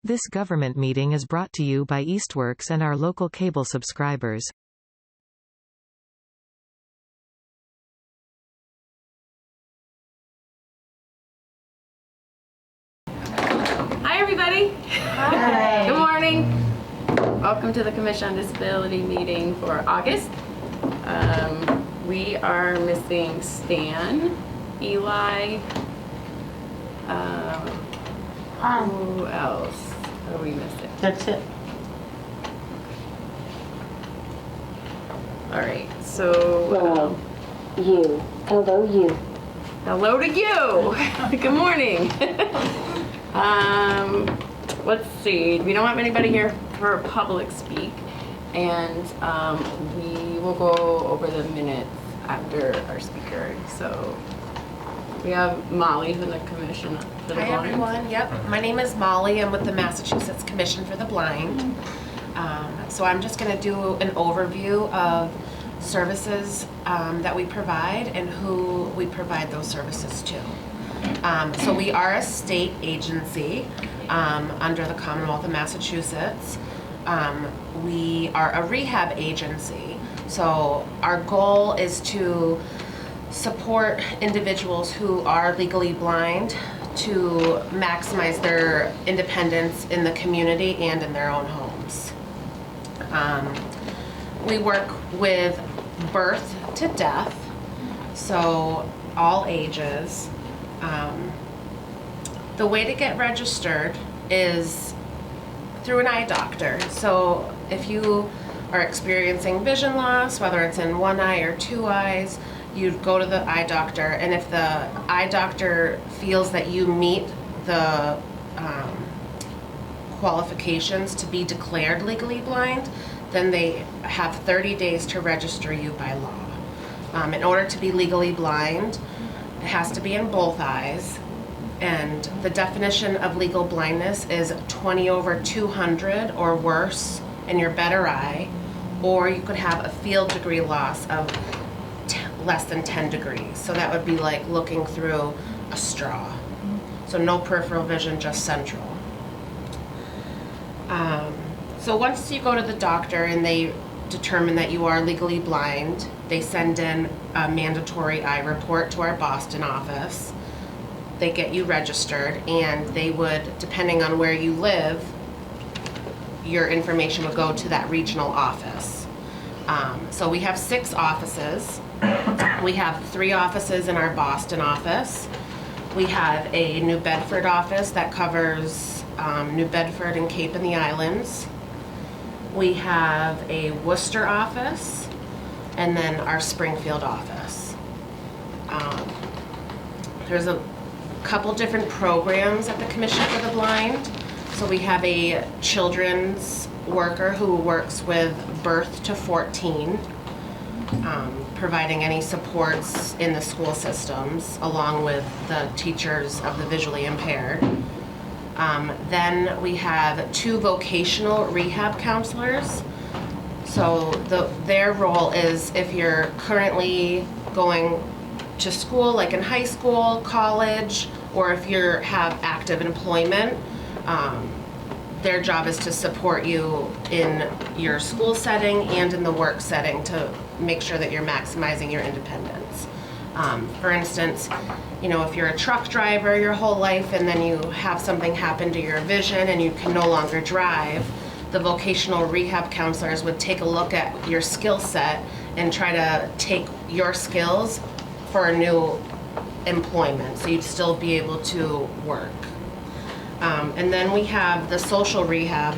This government meeting is brought to you by Eastworks and our local cable subscribers. Hi everybody. Hi. Good morning. Welcome to the Commission on Disability meeting for August. We are missing Stan, Eli, who else are we missing? That's it. All right, so You. Hello, you. hello to you. Good morning. Let's see. We don't have anybody here for a public speak, and we will go over the minutes after our speaker. So we have Molly from the Commission for the Hi Blind. everyone, yep. My name is Molly. I'm with the Massachusetts Commission for the Blind. So I'm just going to do an overview of services that we provide and who we provide those services to. So we are a state agency under the Commonwealth of Massachusetts. We are a rehab agency. So our goal is to support individuals who are legally blind to maximize their independence in the community and in their own homes. We work with birth to death, so all ages. The way to get registered is through an eye doctor. So if you are experiencing vision loss, whether it's in one eye or two eyes, you'd go to the eye doctor, and if the eye doctor feels that you meet the qualifications to be declared legally blind, then they have 30 days to register you by law. In order to be legally blind, it has to be in both eyes, and the definition of legal blindness is 20/200 or worse in your better eye, or you could have a field degree loss of less than 10 degrees. So that would be like looking through a straw. So no peripheral vision, just central. So once you go to the doctor and they determine that you are legally blind, they send in a mandatory eye report to our Boston office. They get you registered, and they would, depending on where you live, your information would go to that regional office. So we have 6 offices. We have 3 offices in our Boston office. We have a New Bedford office that covers New Bedford and Cape and the Islands. We have a Worcester office, and then our Springfield office. There's a couple different programs at the Commission for the Blind. So we have a children's worker who works with birth to 14, providing any supports in the school systems along with the teachers of the visually impaired. Then we have 2 vocational rehab counselors. So their role is if you're currently going to school, like in high school, college, or if you have active employment, their job is to support you in your school setting and in the work setting to make sure that you're maximizing your independence. For instance, you know, if you're a truck driver your whole life and then you have something happen to your vision and you can no longer drive, the vocational rehab counselors would take a look at your skill set and try to take your skills for a new employment, so you'd still be able to work. And then we have the social rehab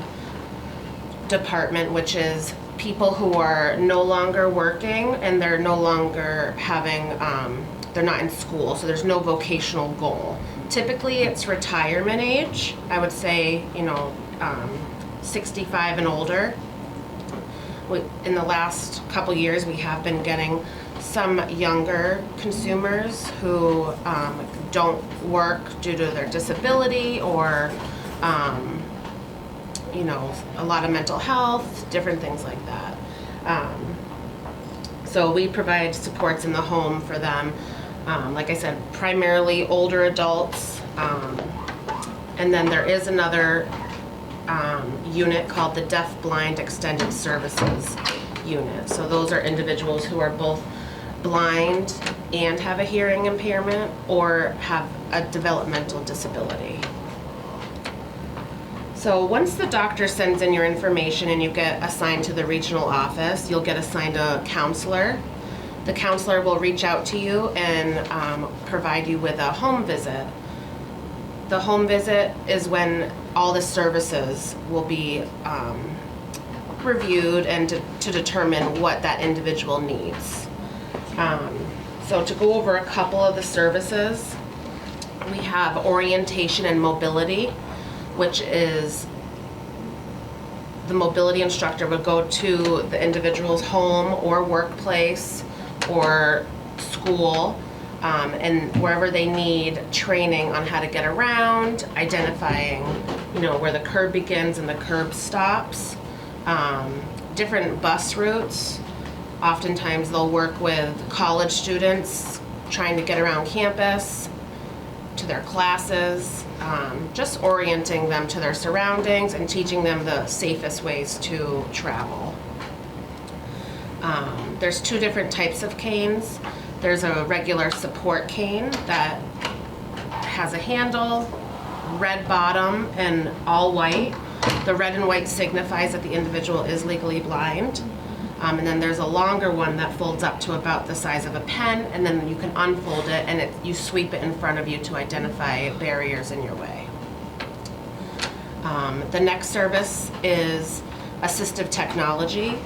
department, which is people who are no longer working and they're no longer having, they're not in school, so there's no vocational goal. Typically it's retirement age, I would say, you know, 65 and older. In the last couple years we have been getting some younger consumers who don't work due to their disability or you know, a lot of mental health, different things like that. So we provide supports in the home for them. Like I said, primarily older adults. And then there is another unit called the Deaf Blind Extended Services unit. So those are individuals who are both blind and have a hearing impairment or have a developmental disability. So once the doctor sends in your information and you get assigned to the regional office, you'll get assigned a counselor. The counselor will reach out to you and provide you with a home visit. The home visit is when all the services will be reviewed and to determine what that individual needs. So to go over a couple of the services, we have orientation and mobility, which is the mobility instructor would go to the individual's home or workplace or school, and wherever they need training on how to get around, identifying, where the curb begins and the curb stops, different bus routes. Oftentimes they'll work with college students trying to get around campus to their classes, just orienting them to their surroundings and teaching them the safest ways to travel. There's two different types of canes. There's a regular support cane that has a handle, red bottom, and all white. The red and white signifies that the individual is legally blind. And then there's a longer one that folds up to about the size of a pen, and then you can unfold it and you sweep it in front of you to identify barriers in your way. The next service is assistive technology.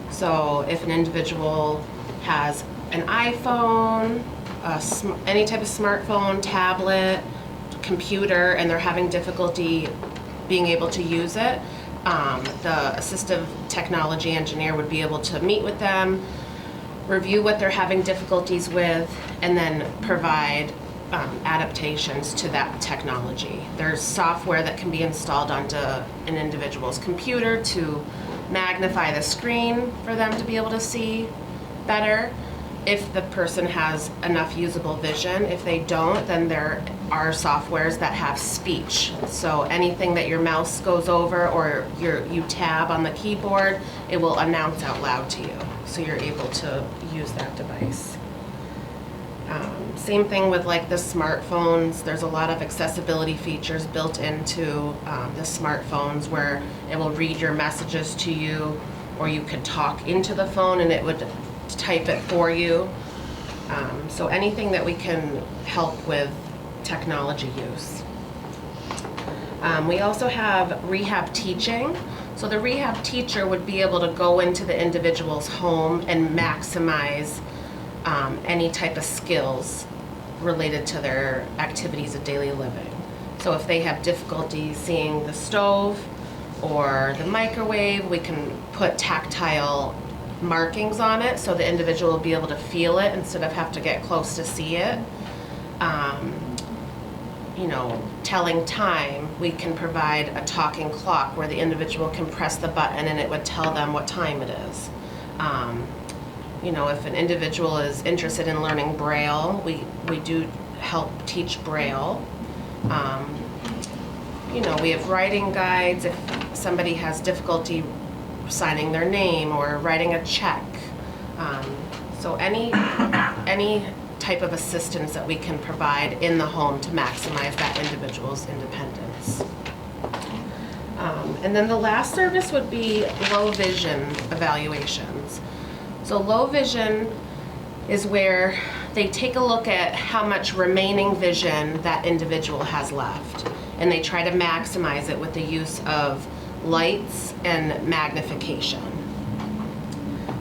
So if an individual has an iPhone, any type of smartphone, tablet, computer, and they're having difficulty being able to use it, the assistive technology engineer would be able to meet with them, review what they're having difficulties with, and then provide adaptations to that technology. There's software that can be installed onto an individual's computer to magnify the screen for them to be able to see better if the person has enough usable vision. If they don't, then there are softwares that have speech. So anything that your mouse goes over or you tab on the keyboard, it will announce out loud to you. So you're able to use that device. Same thing with like the smartphones. There's a lot of accessibility features built into the smartphones where it will read your messages to you, or you could talk into the phone and it would type it for you. So anything that we can help with technology use. We also have Rehab Teaching. So the rehab teacher would be able to go into the individual's home and maximize any type of skills related to their activities of daily living. So if they have difficulty seeing the stove or the microwave, we can put tactile markings on it so the individual will be able to feel it instead of have to get close to see it. Telling time, we can provide a talking clock where the individual can press the button and it would tell them what time it is. If an individual is interested in learning Braille, we do help teach Braille. We have writing guides if somebody has difficulty signing their name or writing a check. So any type of assistance that we can provide in the home to maximize that individual's independence. And then the last service would be low vision evaluations. So low vision is where they take a look at how much remaining vision that individual has left, and they try to maximize it with the use of lights and magnification.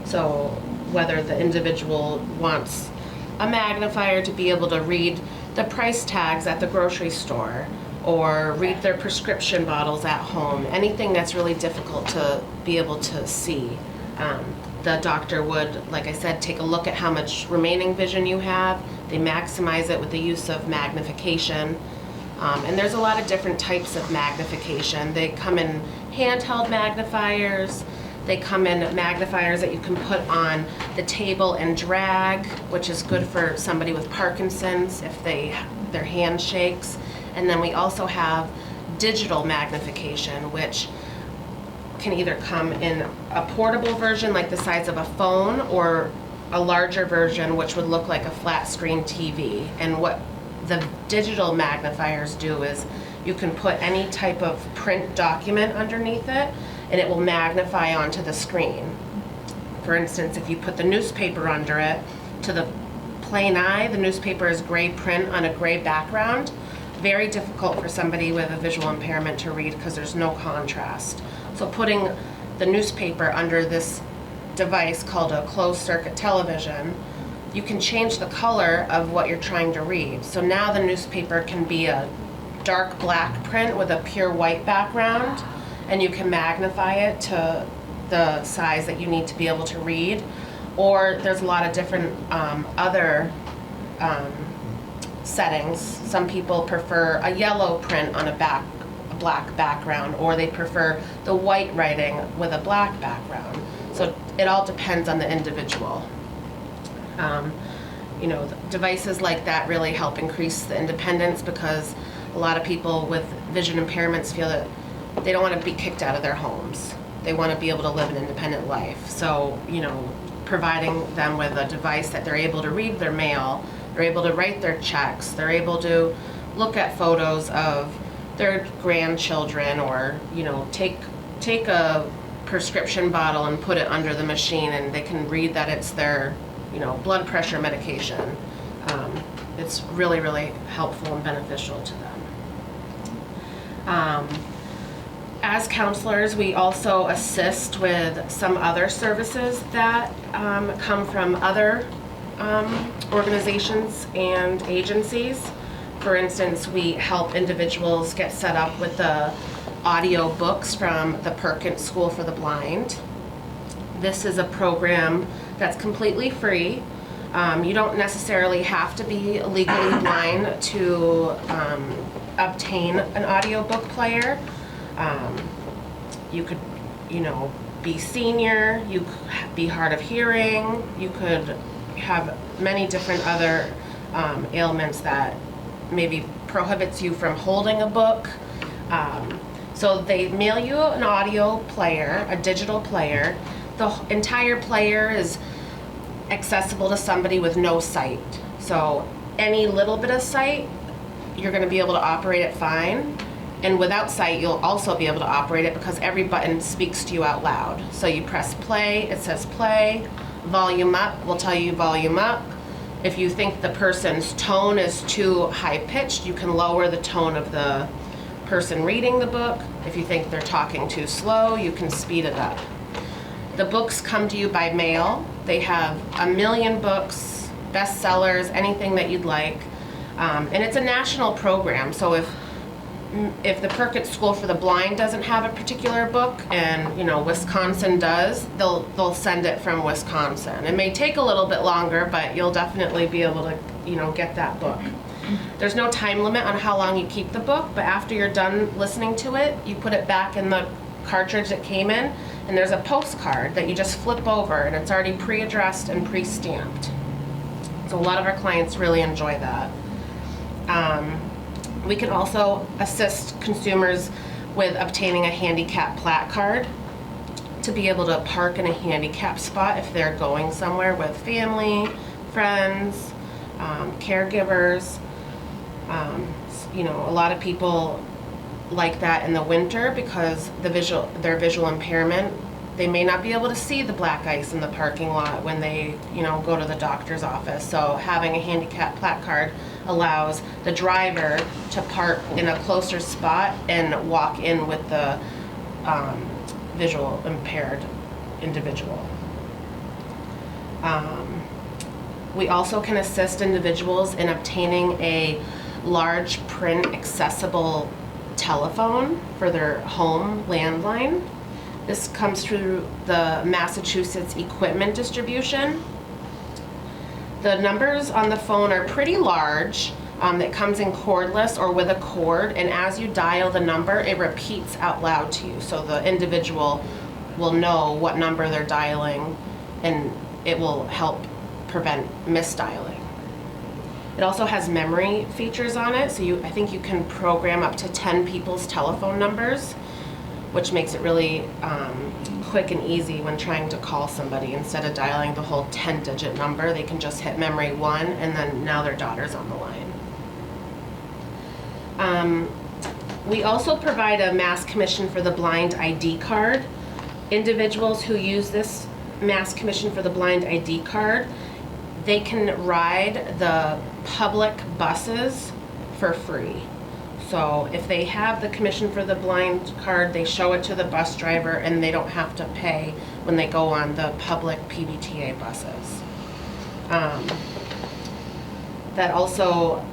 So whether the individual wants a magnifier to be able to read the price tags at the grocery store or read their prescription bottles at home, anything that's really difficult to be able to see. The doctor would, like I said, take a look at how much remaining vision you have. They maximize it with the use of magnification. And there's a lot of different types of magnification. They come in handheld magnifiers. They come in magnifiers that you can put on the table and drag, which is good for somebody with Parkinson's if their hand shakes. And then we also have digital magnification, which can either come in a portable version like the size of a phone, or a larger version which would look like a flat screen TV. And what the digital magnifiers do is you can put any type of print document underneath it and it will magnify onto the screen. For instance, if you put the newspaper under it, to the plain eye, the newspaper is gray print on a gray background. Very difficult for somebody with a visual impairment to read because there's no contrast. So putting the newspaper under this device called a closed circuit television, you can change the color of what you're trying to read. So now the newspaper can be a dark black print with a pure white background, and you can magnify it to the size that you need to be able to read. Or there's a lot of different other settings. Some people prefer a yellow print on a black background, or they prefer the white writing with a black background. So it all depends on the individual. Devices like that really help increase the independence, because a lot of people with vision impairments feel that they don't want to be kicked out of their homes. They want to be able to live an independent life. So, providing them with a device that they're able to read their mail, they're able to write their checks, they're able to look at photos of their grandchildren, or take a prescription bottle and put it under the machine, and they can read that it's their blood pressure medication. It's really, really helpful and beneficial to them. As counselors, we also assist with some other services that come from other organizations and agencies. For instance, we help individuals get set up with the audio books from the Perkins School for the Blind. This is a program that's completely free. You don't necessarily have to be legally blind to obtain an audiobook player. You could, be senior, you could be hard of hearing, you could have many different other ailments that maybe prohibits you from holding a book. So they mail you an audio player, a digital player. The entire player is accessible to somebody with no sight. So any little bit of sight, you're going to be able to operate it fine. And without sight, you'll also be able to operate it, because every button speaks to you out loud. So you press play, it says play. Volume up will tell you volume up. If you think the person's tone is too high-pitched, you can lower the tone of the person reading the book. If you think they're talking too slow, you can speed it up. The books come to you by mail. They have 1 million books, bestsellers, anything that you'd like. And it's a national program, so if the Perkins School for the Blind doesn't have a particular book, and Wisconsin does, they'll send it from Wisconsin. It may take a little bit longer, but you'll definitely be able to get that book. There's no time limit on how long you keep the book, but after you're done listening to it, you put it back in the cartridge it came in, and there's a postcard that you just flip over, and it's already pre-addressed and pre-stamped. So a lot of our clients really enjoy that. We can also assist consumers with obtaining a handicap plat card to be able to park in a handicap spot if they're going somewhere with family, friends, caregivers. A lot of people like that in the winter because their visual impairment, they may not be able to see the black ice in the parking lot when they go to the doctor's office. So having a handicap plat card allows the driver to park in a closer spot and walk in with the visual impaired individual. We also can assist individuals in obtaining a large print accessible telephone for their home landline. This comes through the Massachusetts equipment distribution. The numbers on the phone are pretty large. It comes in cordless or with a cord, and as you dial the number, it repeats out loud to you. So the individual will know what number they're dialing, and it will help prevent misdialing. It also has memory features on it, so I think you can program up to 10 people's telephone numbers, which makes it really quick and easy when trying to call somebody. Instead of dialing the whole 10-digit number, they can just hit memory 1, and then now their daughter's on the line. We also provide a Mass Commission for the Blind ID card. Individuals who use this Mass Commission for the Blind ID card, they can ride the public buses for free. So if they have the Commission for the Blind card, they show it to the bus driver and they don't have to pay when they go on the public PBTA buses. That also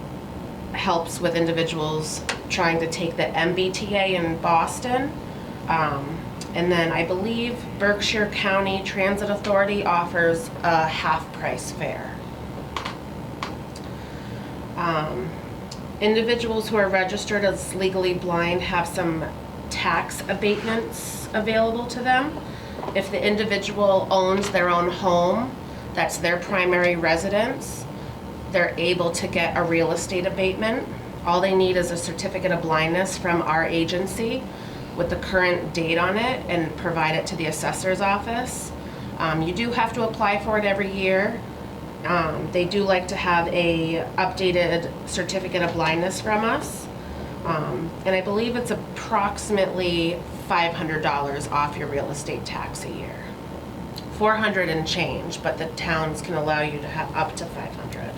helps with individuals trying to take the MBTA in Boston. And then I believe Berkshire County Transit Authority offers a half-price fare. Individuals who are registered as legally blind have some tax abatements available to them. If the individual owns their own home, that's their primary residence, they're able to get a real estate abatement. All they need is a certificate of blindness from our agency with the current date on it and provide it to the assessor's office. You do have to apply for it every year. They do like to have a updated certificate of blindness from us. And I believe it's approximately $500 off your real estate tax a year. 400 and change, but the towns can allow you to have up to 500.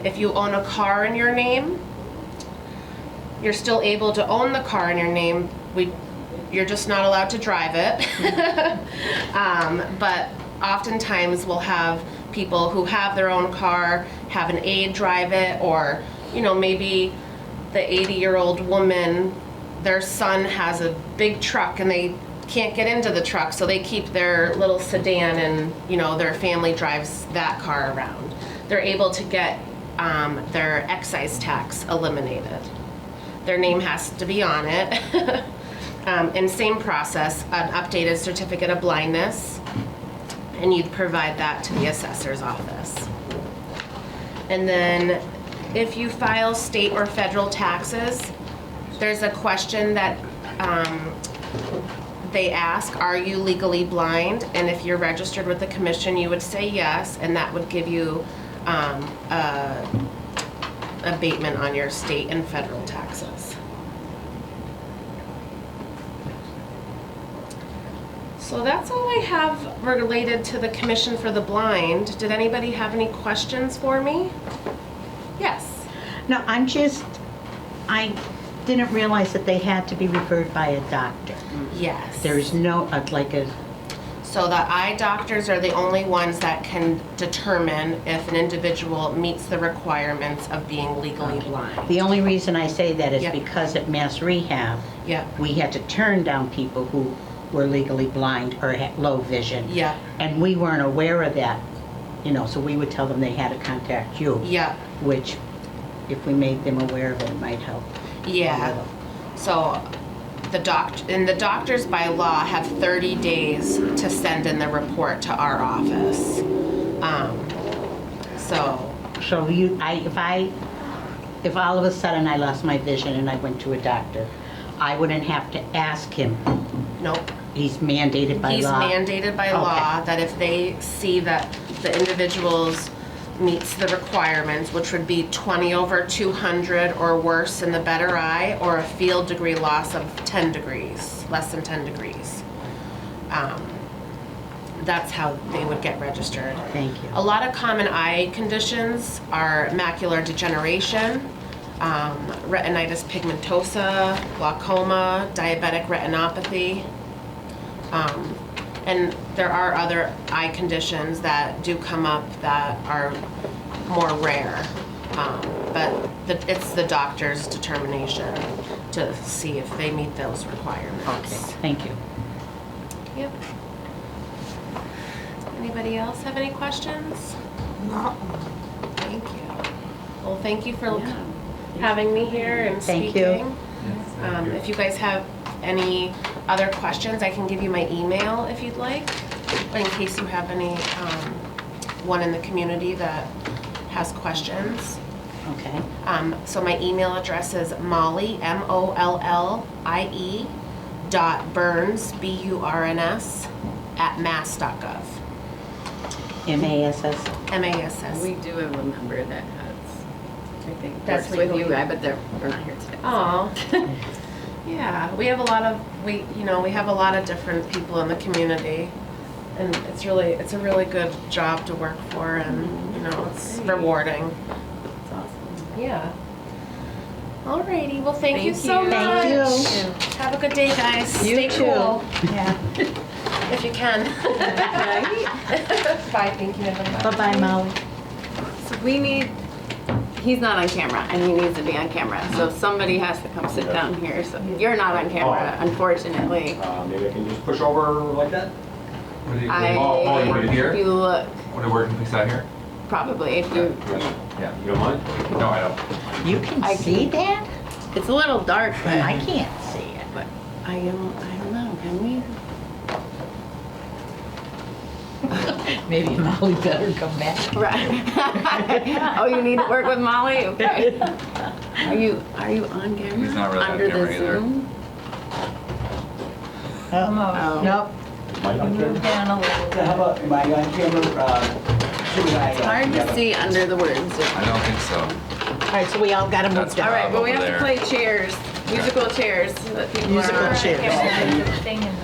If you own a car in your name, you're still able to own the car in your name. You're just not allowed to drive it. But oftentimes we'll have people who have their own car have an aide drive it, or maybe the 80-year-old woman, their son has a big truck and they can't get into the truck, so they keep their little sedan and their family drives that car around. They're able to get their excise tax eliminated. Their name has to be on it. And same process, an updated certificate of blindness, and you'd provide that to the assessor's office. And then if you file state or federal taxes, there's a question that they ask, are you legally blind? And if you're registered with the commission, you would say yes, and that would give you abatement on your state and federal taxes. So that's all I have related to the Commission for the Blind. Did anybody have any questions for me? Yes. No, I didn't realize that they had to be referred by a doctor. Yes. There's no, So the eye doctors are the only ones that can determine if an individual meets the requirements of being legally blind. The only reason I say that is Yep. because at Mass Rehab, Yep. we had to turn down people who were legally blind or had low vision. Yep. And we weren't aware of that, so we would tell them they had to contact you. Yep. Which, if we made them aware of it, might help. a Yeah. little. So the doctors by law have 30 days to send in the report to our office. So if all of a sudden I lost my vision and I went to a doctor, I wouldn't have to ask him. Nope. He's mandated by He's law. mandated by law that if they see that the individual's meets the requirements, which would be 20 over 200 or worse in the better eye, or a field degree loss of 10 degrees, less than 10 degrees. That's how they would get registered. Thank you. A lot of common eye conditions are macular degeneration, retinitis pigmentosa, glaucoma, diabetic retinopathy. And there are other eye conditions that do come up that are more rare. But it's the doctor's determination to see if they meet those requirements. Okay, thank you. Yep. Anybody else have any questions? No. Thank you. Well, thank you for having me here and Thank speaking. you. If you guys have any other questions, I can give you my email if you'd like, in case you have any one in the community that has questions. Okay. So my email address is Molly, MOLLIE, .burns, BURNS, @mass.gov. MASS. MASS. We do have a member that has, I think, That's works with you, legally- but they're not here today. Oh, yeah. We have a lot of different people in the community, and it's a really good job to work for, and it's rewarding. That's awesome. Yeah. Alrighty. Well, thank you Thank so you. much. Thank you. Have a good day, guys. You Stay too. cool Yeah. if you can. Bye. Thank you. Bye-bye, Molly. So he's not on camera, and he needs to be on camera, so somebody has to come sit down here, so you're not on camera, unfortunately. Maybe I can just push over like that? What do you, Oh, you work here? If you look, what do you work in out here? probably, if you, Yeah, you don't mind? No, I don't. You can I see that? it's a little dark, but I can't see it. but I don't know, can we? Maybe Molly better come back. Right. Oh, you need to work with Molly? Okay. Are you on camera? He's not really on Under camera the either. Zoom? Oh, nope. Mike on camera? Down a little How about, am I on camera? It's hard to see under the words. I don't think so. All right, so we all got to move That's down. All right, but we over have to there. play chairs, musical chairs, so that people Musical are. chairs.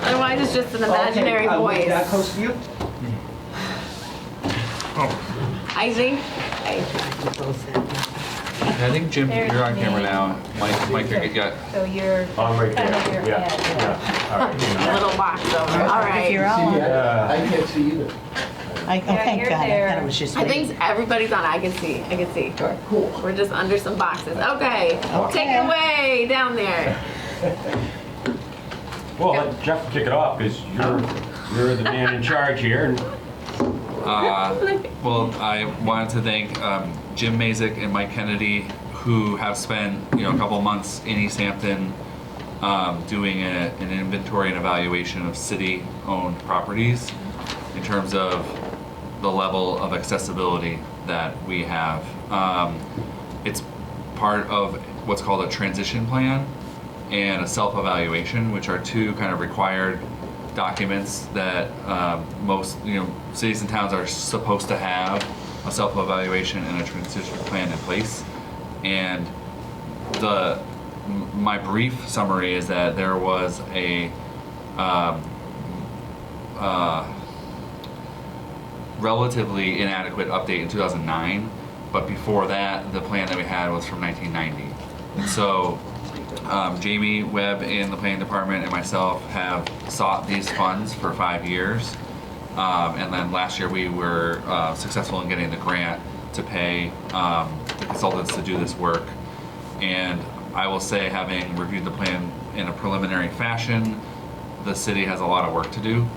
Otherwise, it's just an imaginary That voice. close to you? I think. I think Jim, you're on camera now. Mike, you got. So you're I'm right kind of there, your yeah, head. yeah, all right. A little box over. All If you're right. all on. Yeah. I can't see either. Oh, thank you're God. I there. thought it was just I me. think everybody's on. I can see. Cool. We're just under some boxes. Okay. Take it away down there. Well, let Jeff kick it off, because you're the man in charge here. And Well, I wanted to thank Jim Mazik and Mike Kennedy, who have spent a couple months in Easthampton doing an inventory and evaluation of city-owned properties in terms of the level of accessibility that we have. It's part of what's called a transition plan and a self-evaluation, which are two kind of required documents that most cities and towns are supposed to have a self-evaluation and a transition plan in place. And my brief summary is that there was a relatively inadequate update in 2009, but before that, the plan that we had was from 1990. And so Jamie Webb in the planning department and myself have sought these funds for 5 years. And then last year we were successful in getting the grant to pay the consultants to do this work. And I will say, having reviewed the plan in a preliminary fashion, the city has a lot of work to do.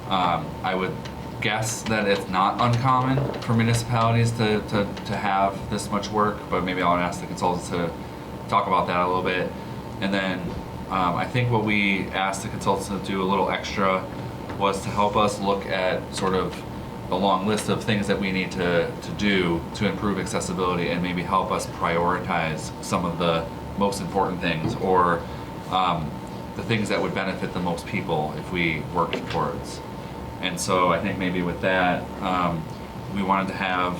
I would guess that it's not uncommon for municipalities to have this much work, but maybe I'll ask the consultants to talk about that a little bit. And then I think what we asked the consultants to do a little extra was to help us look at sort of the long list of things that we need to do to improve accessibility, and maybe help us prioritize some of the most important things, or the things that would benefit the most people if we worked towards. And so I think maybe with that, we wanted to have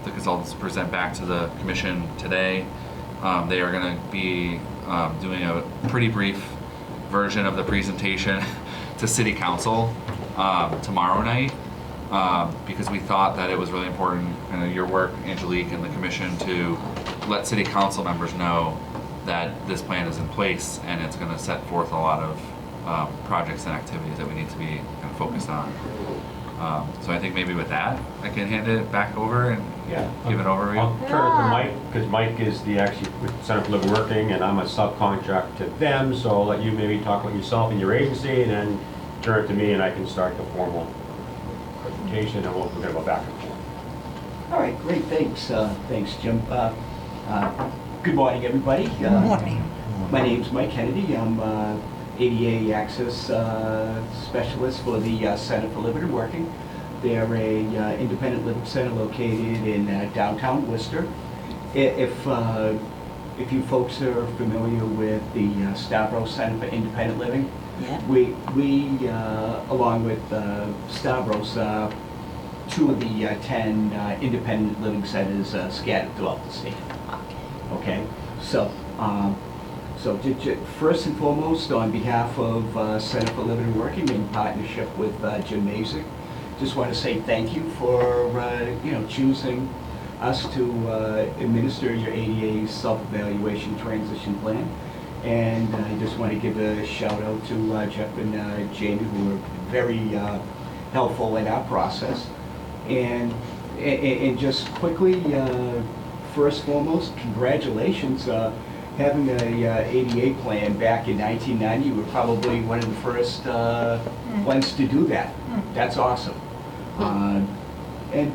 the consultants present back to the commission today. They are going to be doing a pretty brief version of the presentation to City Council tomorrow night, because we thought that it was really important, your work, Angelique, and the commission, to let City Council members know that this plan is in place, and it's going to set forth a lot of projects and activities that we need to be kind of focused on. So I think maybe with that, I can hand it back over and give an overview. I'll turn it to Mike, because Mike is the actually with Center for Living Working, and I'm a subcontract to them, so I'll let you maybe talk about yourself and your agency, and then turn it to me, and I can start the formal presentation, and we'll go back and forth. All right, great, thanks. Thanks, Jim. Good morning, everybody. Good morning. My name's Mike Kennedy. I'm ADA Access Specialist for the Center for Living and Working. They're a independent living center located in downtown Worcester. If you folks are familiar with the Stavros Center for Independent Living, Yeah. we along with Stavros, 2 of the 10 independent living centers scattered throughout the state. Okay, so first and foremost, on behalf of Center for Living and Working in partnership with Jim Mazik, just want to say thank you for choosing us to administer your ADA self-evaluation transition plan. And I just want to give a shout out to Jeff and Jamie, who were very helpful in our process. And just quickly, first and foremost, congratulations. Having a ADA plan back in 1990, you were probably one of the first ones to do that. That's awesome. And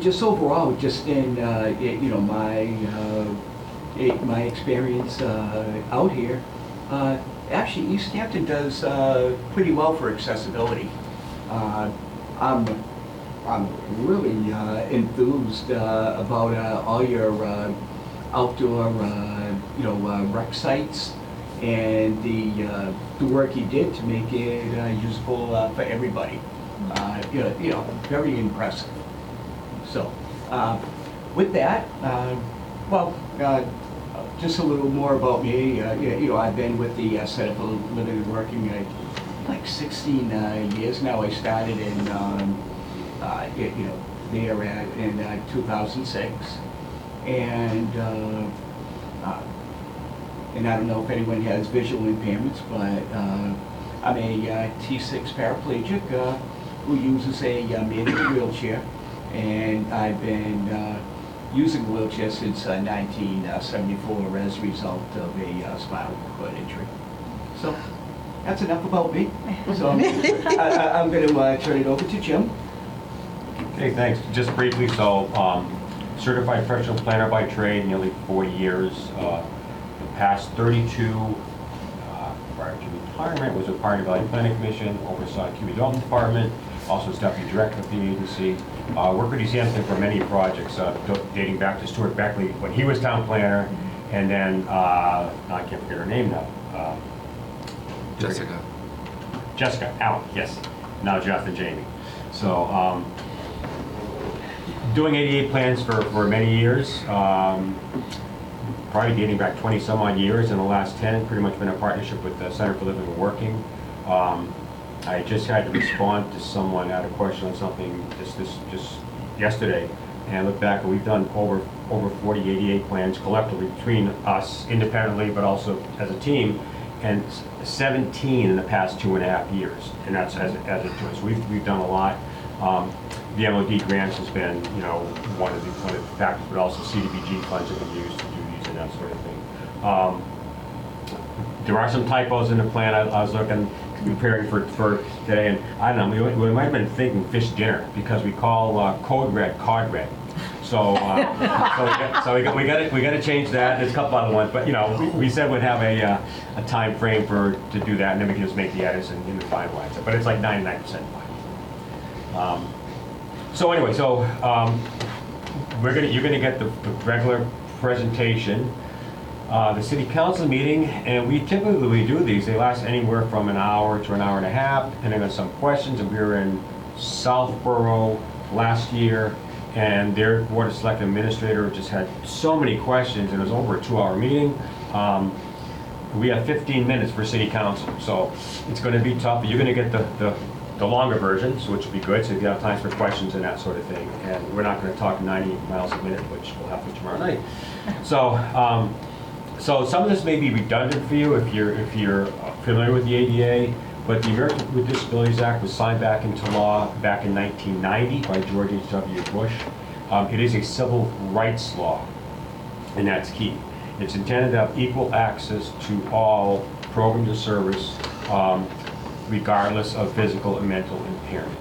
just overall, just in my experience out here, actually Easthampton does pretty well for accessibility. I'm really enthused about all your outdoor rec sites and the work you did to make it usable for everybody. Very impressive. So, with that, just a little more about me. I've been with the Center for Living and Working like 16 years now. I started in there in 2006, and I don't know if anyone has visual impairments, but I'm a T6 paraplegic who uses a manual wheelchair, and I've been using a wheelchair since 1974 as a result of a spinal cord injury. So that's enough about me. So I'm going to turn it over to Jim. Okay, thanks. Just briefly, so certified professional planner by trade, nearly 40 years. The past 32 prior to retirement was a part of the Valley Planning Commission, oversaw the Community Development Department, also as deputy director of the agency. Worked with Easthampton for many projects, dating back to Stuart Beckley when he was town planner, and then I can't forget her name now. Jessica Allen, yes. Now Jeff and Jamie. So doing ADA plans for many years, probably dating back 20 some odd years. In the last 10, pretty much been a partnership with the Center for Living and Working. I just had to respond to someone had a question on something just yesterday, and I look back and we've done over 40 ADA plans collectively between us independently, but also as a team, and 17 in the past 2.5 years, and that's as a choice. We've done a lot. The MOD grants has been one of the factors, but also CDBG funds have been used to do these and that sort of thing. There are some typos in the plan. I was looking, preparing for today, and I don't know, we might have been thinking fish dinner because we call code red cod red. So we got to change that. There's a couple other ones, but we said we'd have a time frame to do that, and then we can just make the edits and finalize it. But it's like 99% fine. So anyway, you're gonna get the regular presentation. The city council meeting, and we typically do these. They last anywhere from an hour to an hour and a half, depending on some questions. And we were in Southborough last year, and their board of select administrator just had so many questions, and it was over a 2-hour meeting. We have 15 minutes for city council, so it's going to be tough. But you're going to get the longer versions, which will be good, so if you have time for questions and that sort of thing. And we're not going to talk 90 miles a minute, which we'll have to tomorrow night. So some of this may be redundant for you if you're familiar with the ADA, but the Americans with Disabilities Act was signed back into law back in 1990 by George H.W. Bush. It is a civil rights law, and that's key. It's intended to have equal access to all programs of service, regardless of physical and mental impairment.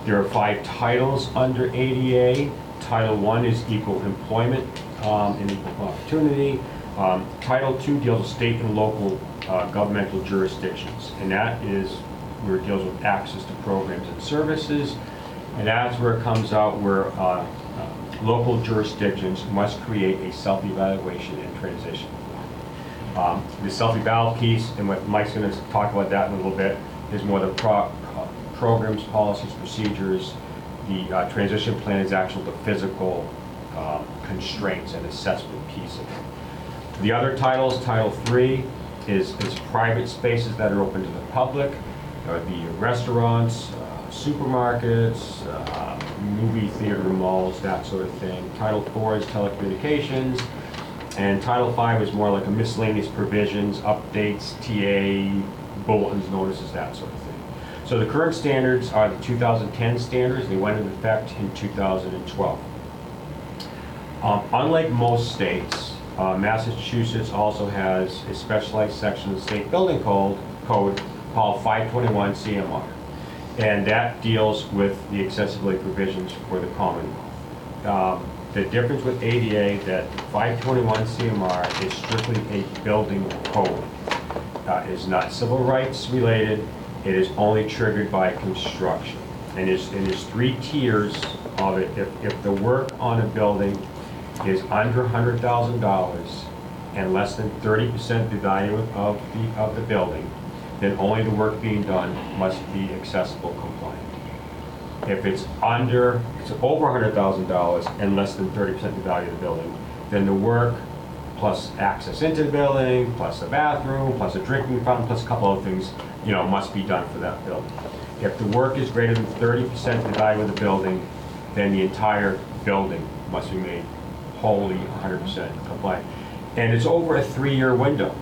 There are 5 titles under ADA. Title I is equal employment and equal opportunity. Title II deals with state and local governmental jurisdictions, and that is where it deals with access to programs and services. And that's where it comes out where local jurisdictions must create a self-evaluation and transition. The self-eval piece, and what Mike's going to talk about that in a little bit, is more the programs, policies, procedures. The transition plan is actually the physical constraints and assessment piece of it. The other titles, Title 3, is private spaces that are open to the public. That would be restaurants, supermarkets, movie theater malls, that sort of thing. Title 4 is telecommunications. And Title 5 is more like a miscellaneous provisions, updates, TA, bulletins, notices, that sort of thing. So the current standards are the 2010 standards. They went into effect in 2012. Unlike most states, Massachusetts also has a specialized section of the state building code called 521 CMR. And that deals with the accessibility provisions for the Commonwealth. The difference with ADA, that 521 CMR is strictly a building code. It is not civil rights related. It is only triggered by construction. And there's 3 tiers of it. If the work on a building is under $100,000 and less than 30% the value of the building, then only the work being done must be accessible compliant. If it's over $100,000 and less than 30% the value of the building, then the work plus access into the building, plus a bathroom, plus a drinking fountain, plus a couple other things, must be done for that building. If the work is greater than 30% the value of the building, then the entire building must be made wholly 100% compliant. And it's over a 3-year window.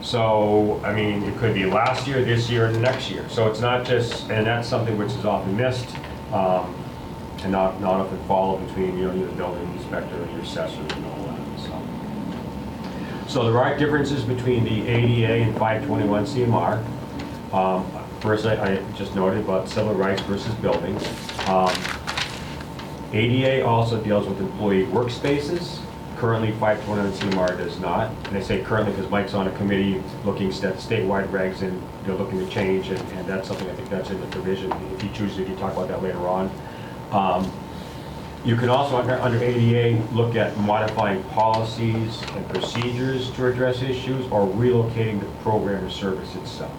So, I mean, it could be last year, this year, and the next year. So it's not just, and that's something which is often missed, and not often followed between, your building inspector and your assessor and all that. So there are differences between the ADA and 521 CMR. First, I just noted about civil rights versus buildings. ADA also deals with employee workspaces. Currently, 521 CMR does not. And I say currently because Mike's on a committee looking at statewide regs and they're looking to change, and that's something I think that's in the provision. If he chooses, he can talk about that later on. You can also, under ADA, look at modifying policies and procedures to address issues or relocating the program or service itself.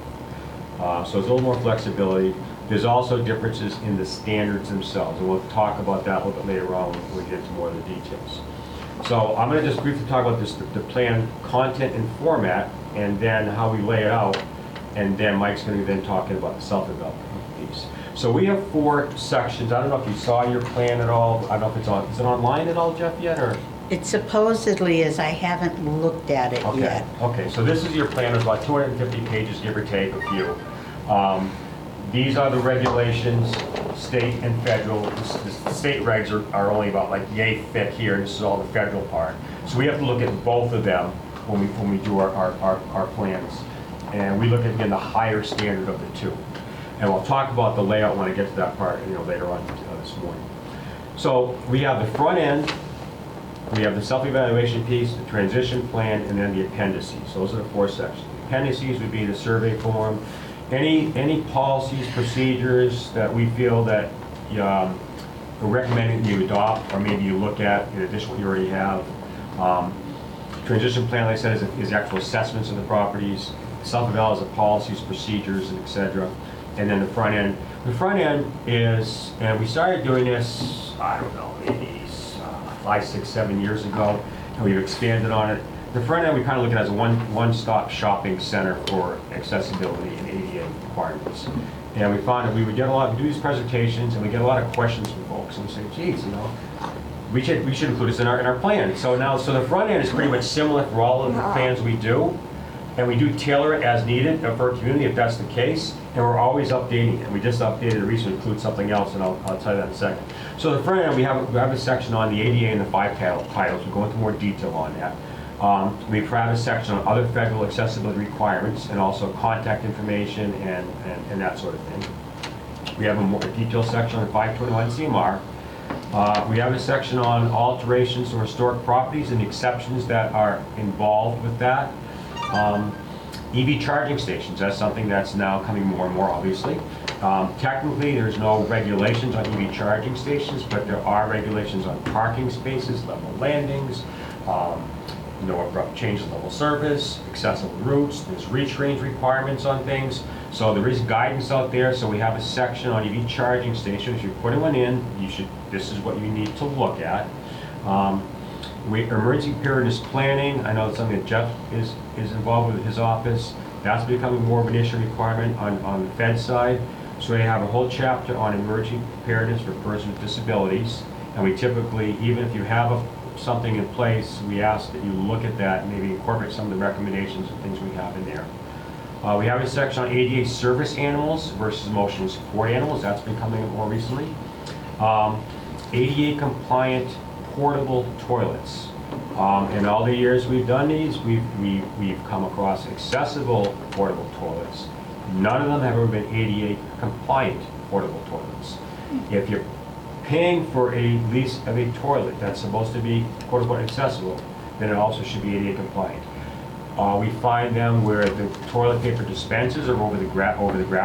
So there's a little more flexibility. There's also differences in the standards themselves, and we'll talk about that a little bit later on when we get to more of the details. So I'm going to just briefly talk about the plan content and format, and then how we lay it out, and then Mike's going to be then talking about the self-development piece. So we have 4 sections. I don't know if you saw your plan at all. I don't know if is it online at all, Jeff, yet, or? It supposedly is. I haven't looked at it yet. Okay, so this is your plan. It's about 250 pages, give or take a few. These are the regulations, state and federal. The state regs are only about like yay thick here. This is all the federal part. So we have to look at both of them when we do our plans. And we look at, again, the higher standard of the 2. And we'll talk about the layout when I get to that part, later on this morning. So we have the front end, we have the self-evaluation piece, the transition plan, and then the appendices. So those are the 4 sections. The appendices would be the survey form, any policies, procedures that we feel that we're recommending you adopt, or maybe you look at in addition to what you already have. Transition plan, like I said, is actual assessments of the properties. Self-eval is the policies, procedures, and et cetera. And then the front end. The front end is, and we started doing this, I don't know, maybe 5, 6, 7 years ago, and we've expanded on it. The front end, we kind of look at it as a one-stop shopping center for accessibility and ADA requirements. And we found that we would get we do these presentations, and we get a lot of questions from folks, and we say, geez, we should include this in our plan. So the front end is pretty much similar for all of the plans we do. And we do tailor it as needed for our community if that's the case, and we're always updating it. We just updated it recently to include something else, and I'll tell you that in a second. So the front end, we have a section on the ADA and the 5 titles. We'll go into more detail on that. We have a section on other federal accessibility requirements and also contact information and that sort of thing. We have a more detailed section on 521 CMR. We have a section on alterations to historic properties and the exceptions that are involved with that. EV charging stations, that's something that's now coming more and more, obviously. Technically, there's no regulations on EV charging stations, but there are regulations on parking spaces, level landings, no abrupt change in level service, accessible routes, there's reach range requirements on things. So there is guidance out there, so we have a section on EV charging stations. If you're putting one in, this is what you need to look at. Emergency preparedness planning, I know it's something that Jeff is involved with his office. That's becoming more of an issue requirement on the Fed side. So we have a whole chapter on emergency preparedness for persons with disabilities. And we typically, even if you have something in place, we ask that you look at that and maybe incorporate some of the recommendations and things we have in there. We have a section on ADA service animals versus emotional support animals. That's been coming up more recently. ADA compliant portable toilets. In all the years we've done these, we've come across accessible portable toilets. None of them have ever been ADA compliant portable toilets. If you're paying for a lease of a toilet that's supposed to be quote-unquote accessible, then it also should be ADA compliant. We find them where the toilet paper dispensers are over the grab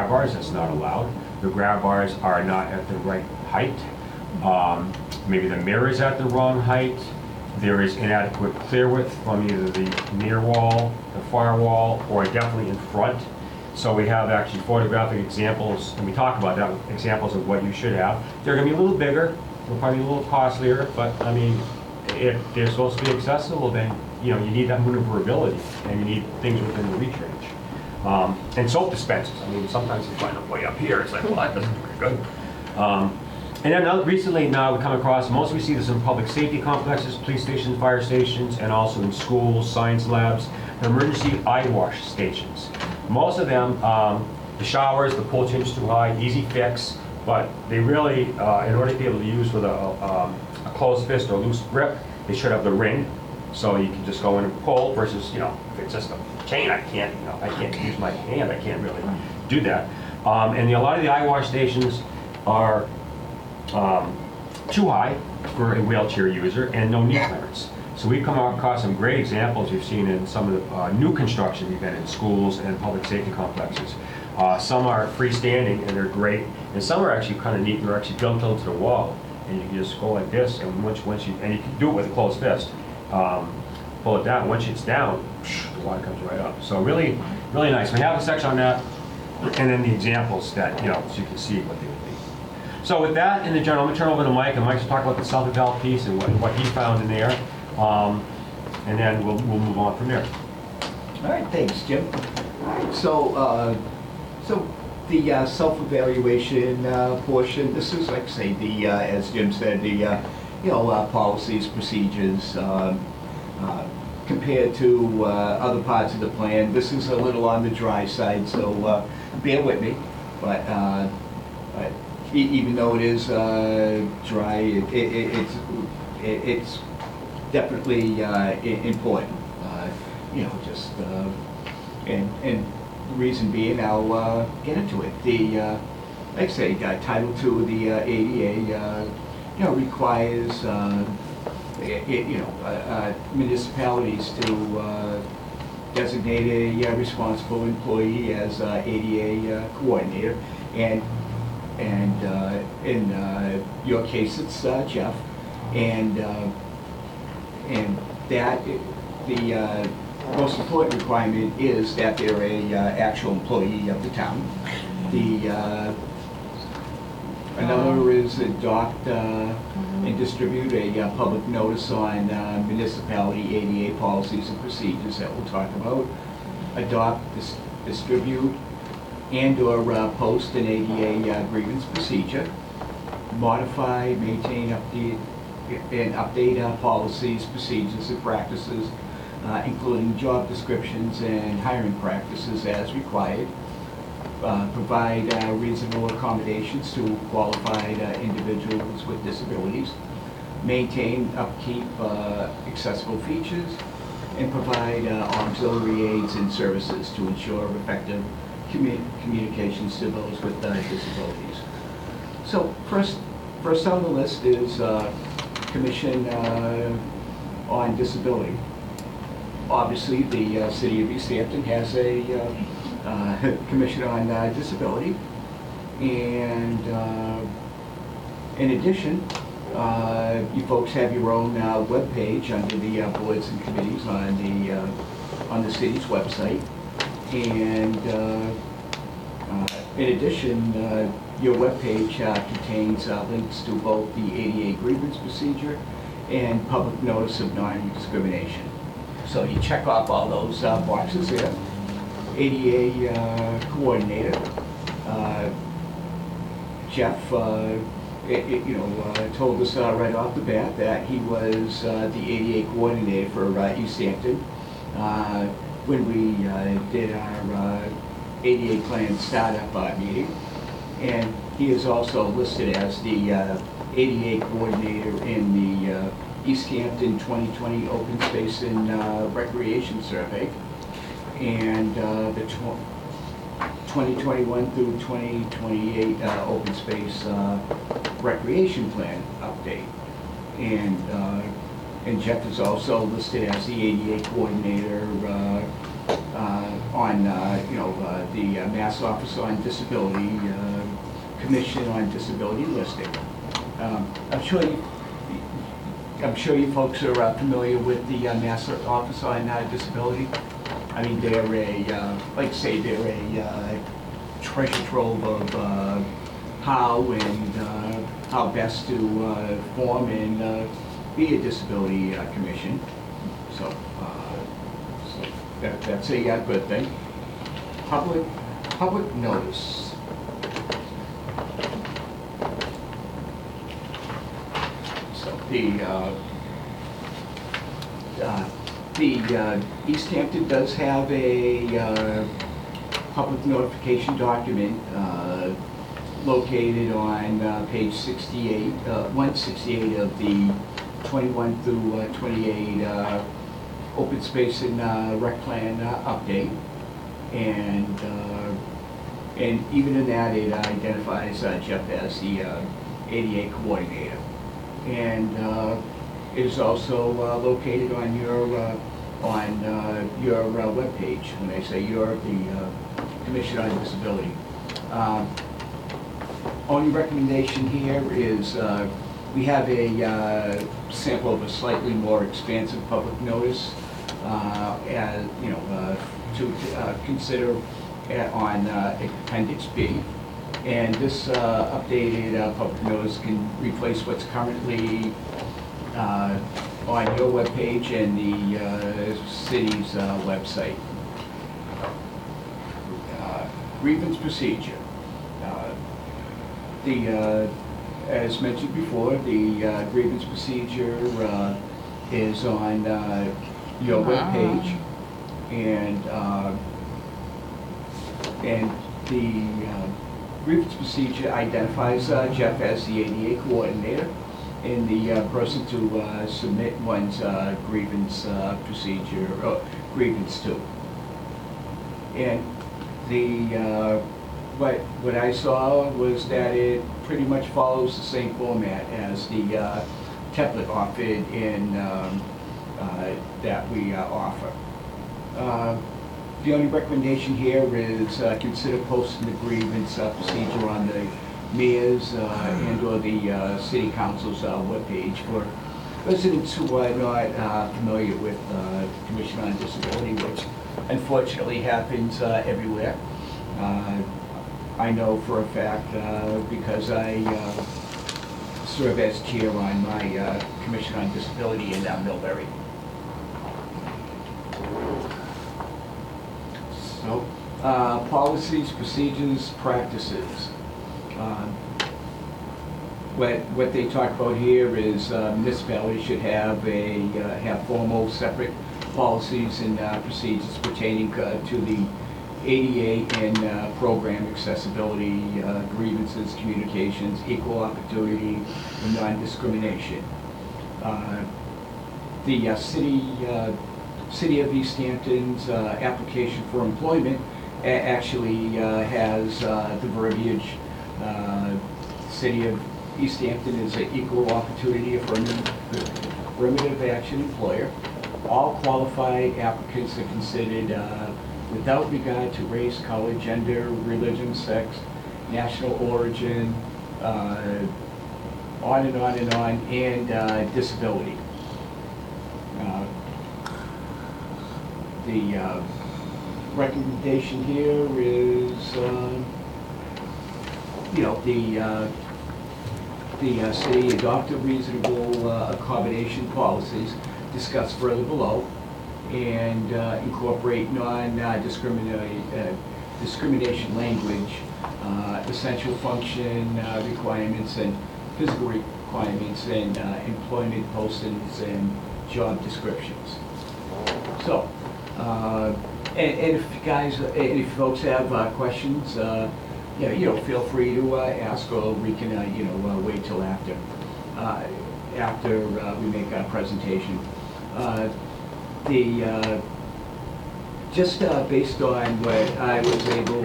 bars. That's not allowed. The grab bars are not at the right height. Maybe the mirror is at the wrong height. There is inadequate clear width from either the near wall, the far wall, or definitely in front. So we have actually photographic examples, and we talk about that, examples of what you should have. They're going to be a little bigger, they'll probably be a little costlier, but I mean, if they're supposed to be accessible, then you need that maneuverability, and you need things within the reach range. And soap dispensers. I mean, sometimes you find them way up here. It's like, well, that doesn't look good. And then recently now we come across, most we see this in public safety complexes, police stations, fire stations, and also in schools, science labs, emergency eye wash stations. Most of them, the showers, the pull change too high, easy fix, but they really, in order to be able to use with a closed fist or loose grip, they should have the ring, so you can just go in and pull versus, if it's just a chain, I can't use my hand, I can't really do that. And a lot of the eye wash stations are too high for a wheelchair user and no knee clearance. So we've come across some great examples we've seen in some of the new construction we've been in schools and public safety complexes. Some are freestanding and they're great, and some are actually kind of neat. They're actually built into the wall, and you can just go like this, and once you can do it with a closed fist. Pull it down. Once it's down, the water comes right up. So really, really nice. We have a section on that, and then the examples that so you can see what they would be. So with that, in the general, I'm going to turn over to Mike, and Mike's going to talk about the self-developed piece and what he found in there, and then we'll move on from there. All right, thanks, Jim. All right, so the self-evaluation portion, this is, like say, the as Jim said, the policies, procedures, compared to other parts of the plan. This is a little on the dry side, so bear with me. But even though it is dry, it's definitely important. And the reason being, I'll get into it. The like I say, Title II of the ADA, requires municipalities to designate a responsible employee as ADA coordinator, and in your case it's Jeff, and that the most important requirement is that they're a actual employee of the town. Another is adopt and distribute a public notice on municipality ADA policies and procedures that we'll talk about. Adopt, distribute, and/or post an ADA grievance procedure. Modify, maintain, update policies, procedures, and practices, including job descriptions and hiring practices as required. Provide reasonable accommodations to qualified individuals with disabilities. Maintain, upkeep accessible features, and provide auxiliary aids and services to ensure effective communications to those with disabilities. So first on the list is Commission on Disability. Obviously, the city of Easthampton has a commission on disability. And in addition, you folks have your own webpage under the boards and committees on the city's website. And in addition, your webpage contains links to both the ADA grievance procedure and public notice of non-discrimination. So you check off all those boxes there. ADA coordinator, Jeff, told us right off the bat that he was the ADA coordinator for Easthampton when we did our ADA plan startup meeting. And he is also listed as the ADA coordinator in the Easthampton 2020 Open Space and Recreation Survey and the 2021 through 2028 Open Space Recreation Plan update. And Jeff is also listed as the ADA coordinator on the Mass Office on Disability Commission on Disability listing. I'm sure you folks are familiar with the Mass Office on Disability. I mean, they're a treasure trove of how best to form and be a disability commission. So that's a good thing. Public notice. So the Easthampton does have a public notification document located on page 68, 168 of the 21 through 28 Open Space and Rec Plan update. And even in that, it identifies Jeff as the ADA coordinator. And it is also located on your webpage. When I say you're the Commission on Disability. Only recommendation here is we have a sample of a slightly more expansive public notice as to consider on Appendix B. And this updated public notice can replace what's currently on your webpage and the city's website. Grievance procedure. As mentioned before, the grievance procedure is on your webpage, and the grievance procedure identifies Jeff as the ADA coordinator and the person to submit one's grievance procedure or grievance to. And what I saw was that it pretty much follows the same format as the template offered in that we offer. The only recommendation here is consider posting the grievance procedure on the mayor's and or the city council's webpage for residents who are not familiar with Commission on Disability, which unfortunately happens everywhere. I know for a fact because I serve as chair on my Commission on Disability in Millbury. So, policies, procedures, practices. What they talk about here is municipalities should have have formal, separate policies and procedures pertaining to the ADA and program accessibility, grievances, communications, equal opportunity, and non-discrimination. The City of Easthampton's application for employment actually has the verbiage. City of Easthampton is an equal opportunity affirmative action employer. All qualified applicants are considered without regard to race, color, gender, religion, sex, national origin, on and on and on, and disability. The recommendation here is, the city adopt a reasonable accommodation policies discussed further below, and incorporate non-discrimination language, essential function requirements and physical requirements, and employment postings and job descriptions. So, and if you guys, if folks have questions, feel free to ask, or we can, wait till after we make our presentation. Just based on what I was able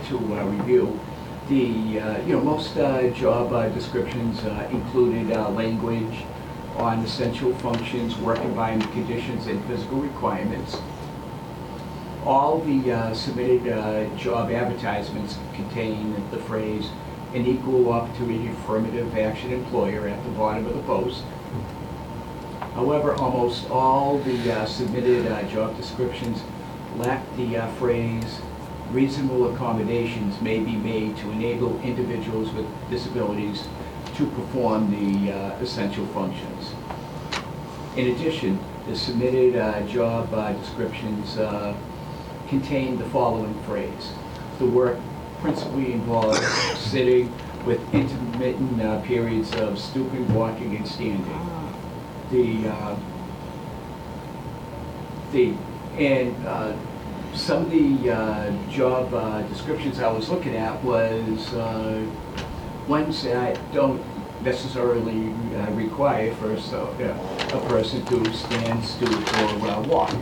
to review, most job descriptions included language on essential functions, work environment conditions, and physical requirements. All the submitted job advertisements contain the phrase "an equal opportunity affirmative action employer" at the bottom of the post. However, almost all the submitted job descriptions lack the phrase "reasonable accommodations may be made to enable individuals with disabilities to perform the essential functions." In addition, the submitted job descriptions contain the following phrase: "The work principally involves sitting with intermittent periods of stooping, walking, and standing." Some of the job descriptions I was looking at was ones that don't necessarily require for a person to stand, stoop, or walk.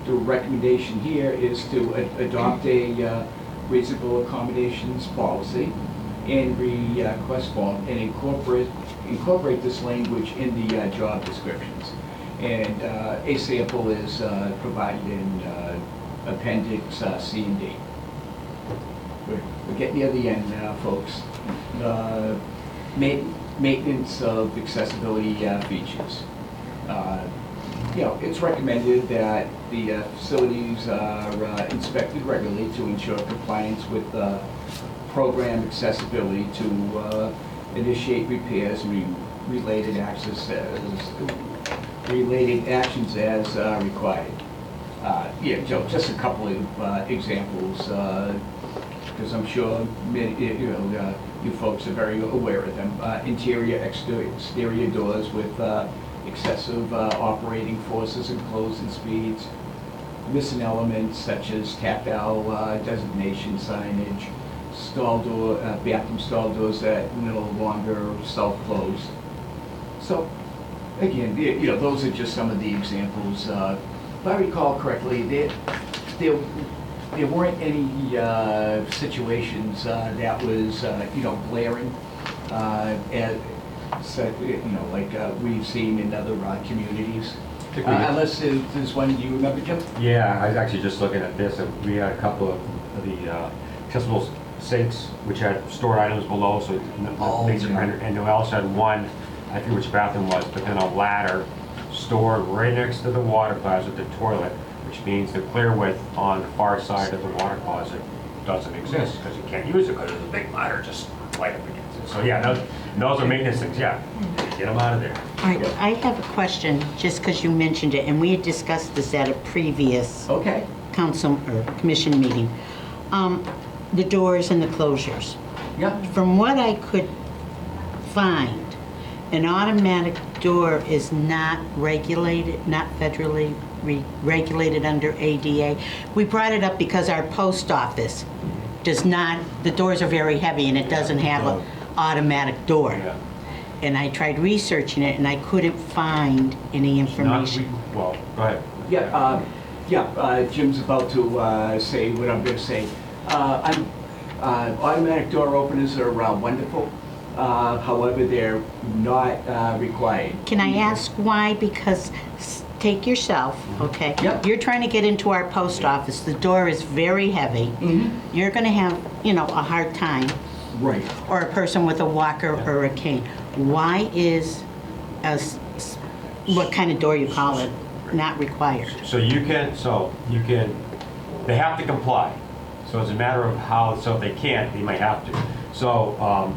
The recommendation here is to adopt a reasonable accommodations policy and request form, and incorporate this language in the job descriptions. And a sample is provided in Appendix C and D. We're getting near the end now, folks. Maintenance of accessibility features. It's recommended that the facilities are inspected regularly to ensure compliance with program accessibility, to initiate repairs and related actions as required. Just a couple of examples, because I'm sure you folks are very aware of them. Interior, exterior doors with excessive operating forces and closing speeds. Missing elements such as tactile designation signage, stall door, bathroom stall doors that no longer self-close. So, again, those are just some of the examples. If I recall correctly, there weren't any situations that was, glaring, like we've seen in other communities. Unless there's one you remember, Jim? Yeah, I was actually just looking at this, and we had a couple of the accessible sinks, which had stored items below, so and we also had one, I forget which bathroom was, but then a ladder stored right next to the water closet, the toilet, which means the clear width on the far side of the water closet doesn't exist, because you can't use it, because there's a big ladder just right up against it. So yeah, those are maintenance things, yeah. Get them out of there. All right, I have a question, just because you mentioned it, and we had discussed this at a previous council or commission meeting. The doors and the closures. Yeah. From what I could find, an automatic door is not regulated, not federally regulated under ADA. We brought it up because our post office does not, the doors are very heavy and it doesn't have an automatic door. Yeah. And I tried researching it and I couldn't find any information. Well, go ahead. Jim's about to say what I'm going to say. Automatic door openers are wonderful. However, they're not required. Can I ask why? Because take yourself, okay? Yep. You're trying to get into our post office. The door is very heavy. You're going to have, a hard time. Right. Or a person with a walker or a cane. Why is what kind of door you call it not required? So they have to comply. So it's a matter of how, so if they can't, they might have to. So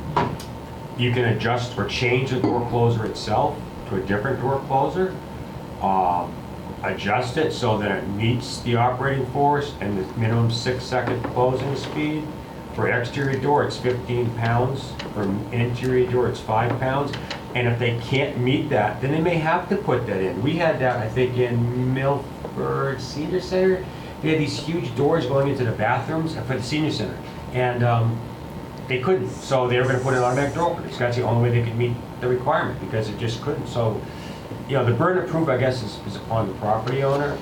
you can adjust or change the door closer itself to a different door closer. Adjust it so that it meets the operating force and the minimum 6-second closing speed. For exterior door, it's 15 pounds. For interior door, it's 5 pounds. And if they can't meet that, then they may have to put that in. We had that, I think, in Milford Senior Center. They had these huge doors going into the bathrooms for the senior center. And they couldn't. So they were going to put an automatic door opener. That's the only way they could meet the requirement because it just couldn't. So, the burden of proof, I guess, is upon the property owner.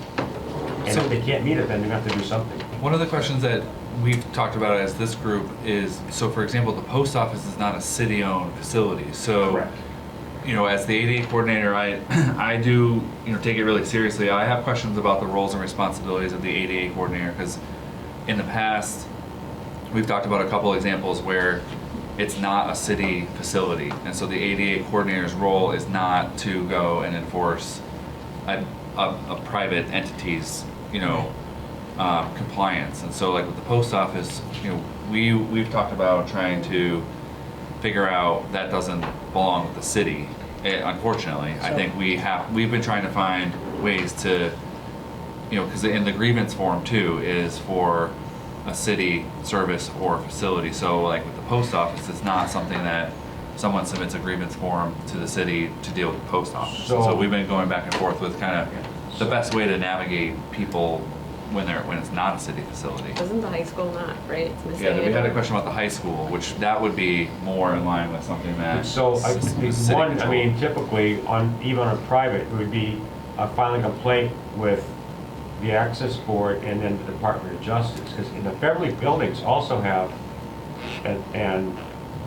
And if they can't meet it, then they have to do something. One of the questions that we've talked about as this group is, so for example, the post office is not a city-owned facility. So, Correct. As the ADA coordinator, I do, take it really seriously. I have questions about the roles and responsibilities of the ADA coordinator because in the past, we've talked about a couple examples where it's not a city facility. And so the ADA coordinator's role is not to go and enforce a private entity's, compliance. And so like with the post office, we've talked about trying to figure out that doesn't belong with the city. Unfortunately, I think we've been trying to find ways to, because in the grievance form too is for a city service or facility. So like with the post office, it's not something that someone submits a grievance form to the city to deal with the post office. So we've been going back and forth with kind of the best way to navigate people when it's not a city facility. Isn't the high school not, right? It's missing Yeah, we had a it. question about the high school, which that would be more in line with something that. So city one, control. typically even on a private, it would be filing a complaint with the access board and then the Department of Justice, because in the federally buildings also have and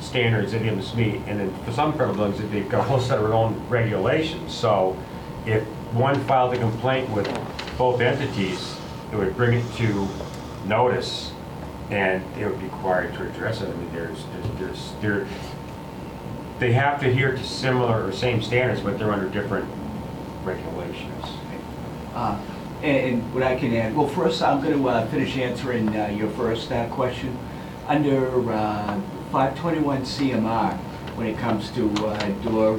standards that they must meet, and then for some federal buildings they've got a whole set of their own regulations. So if one filed a complaint with both entities, it would bring it to notice, and they would be required to address it. I mean, they have to adhere to similar or same standards, but they're under different regulations. And what I can add, well, first I'm going to finish answering your first question. Under 521 CMR, when it comes to door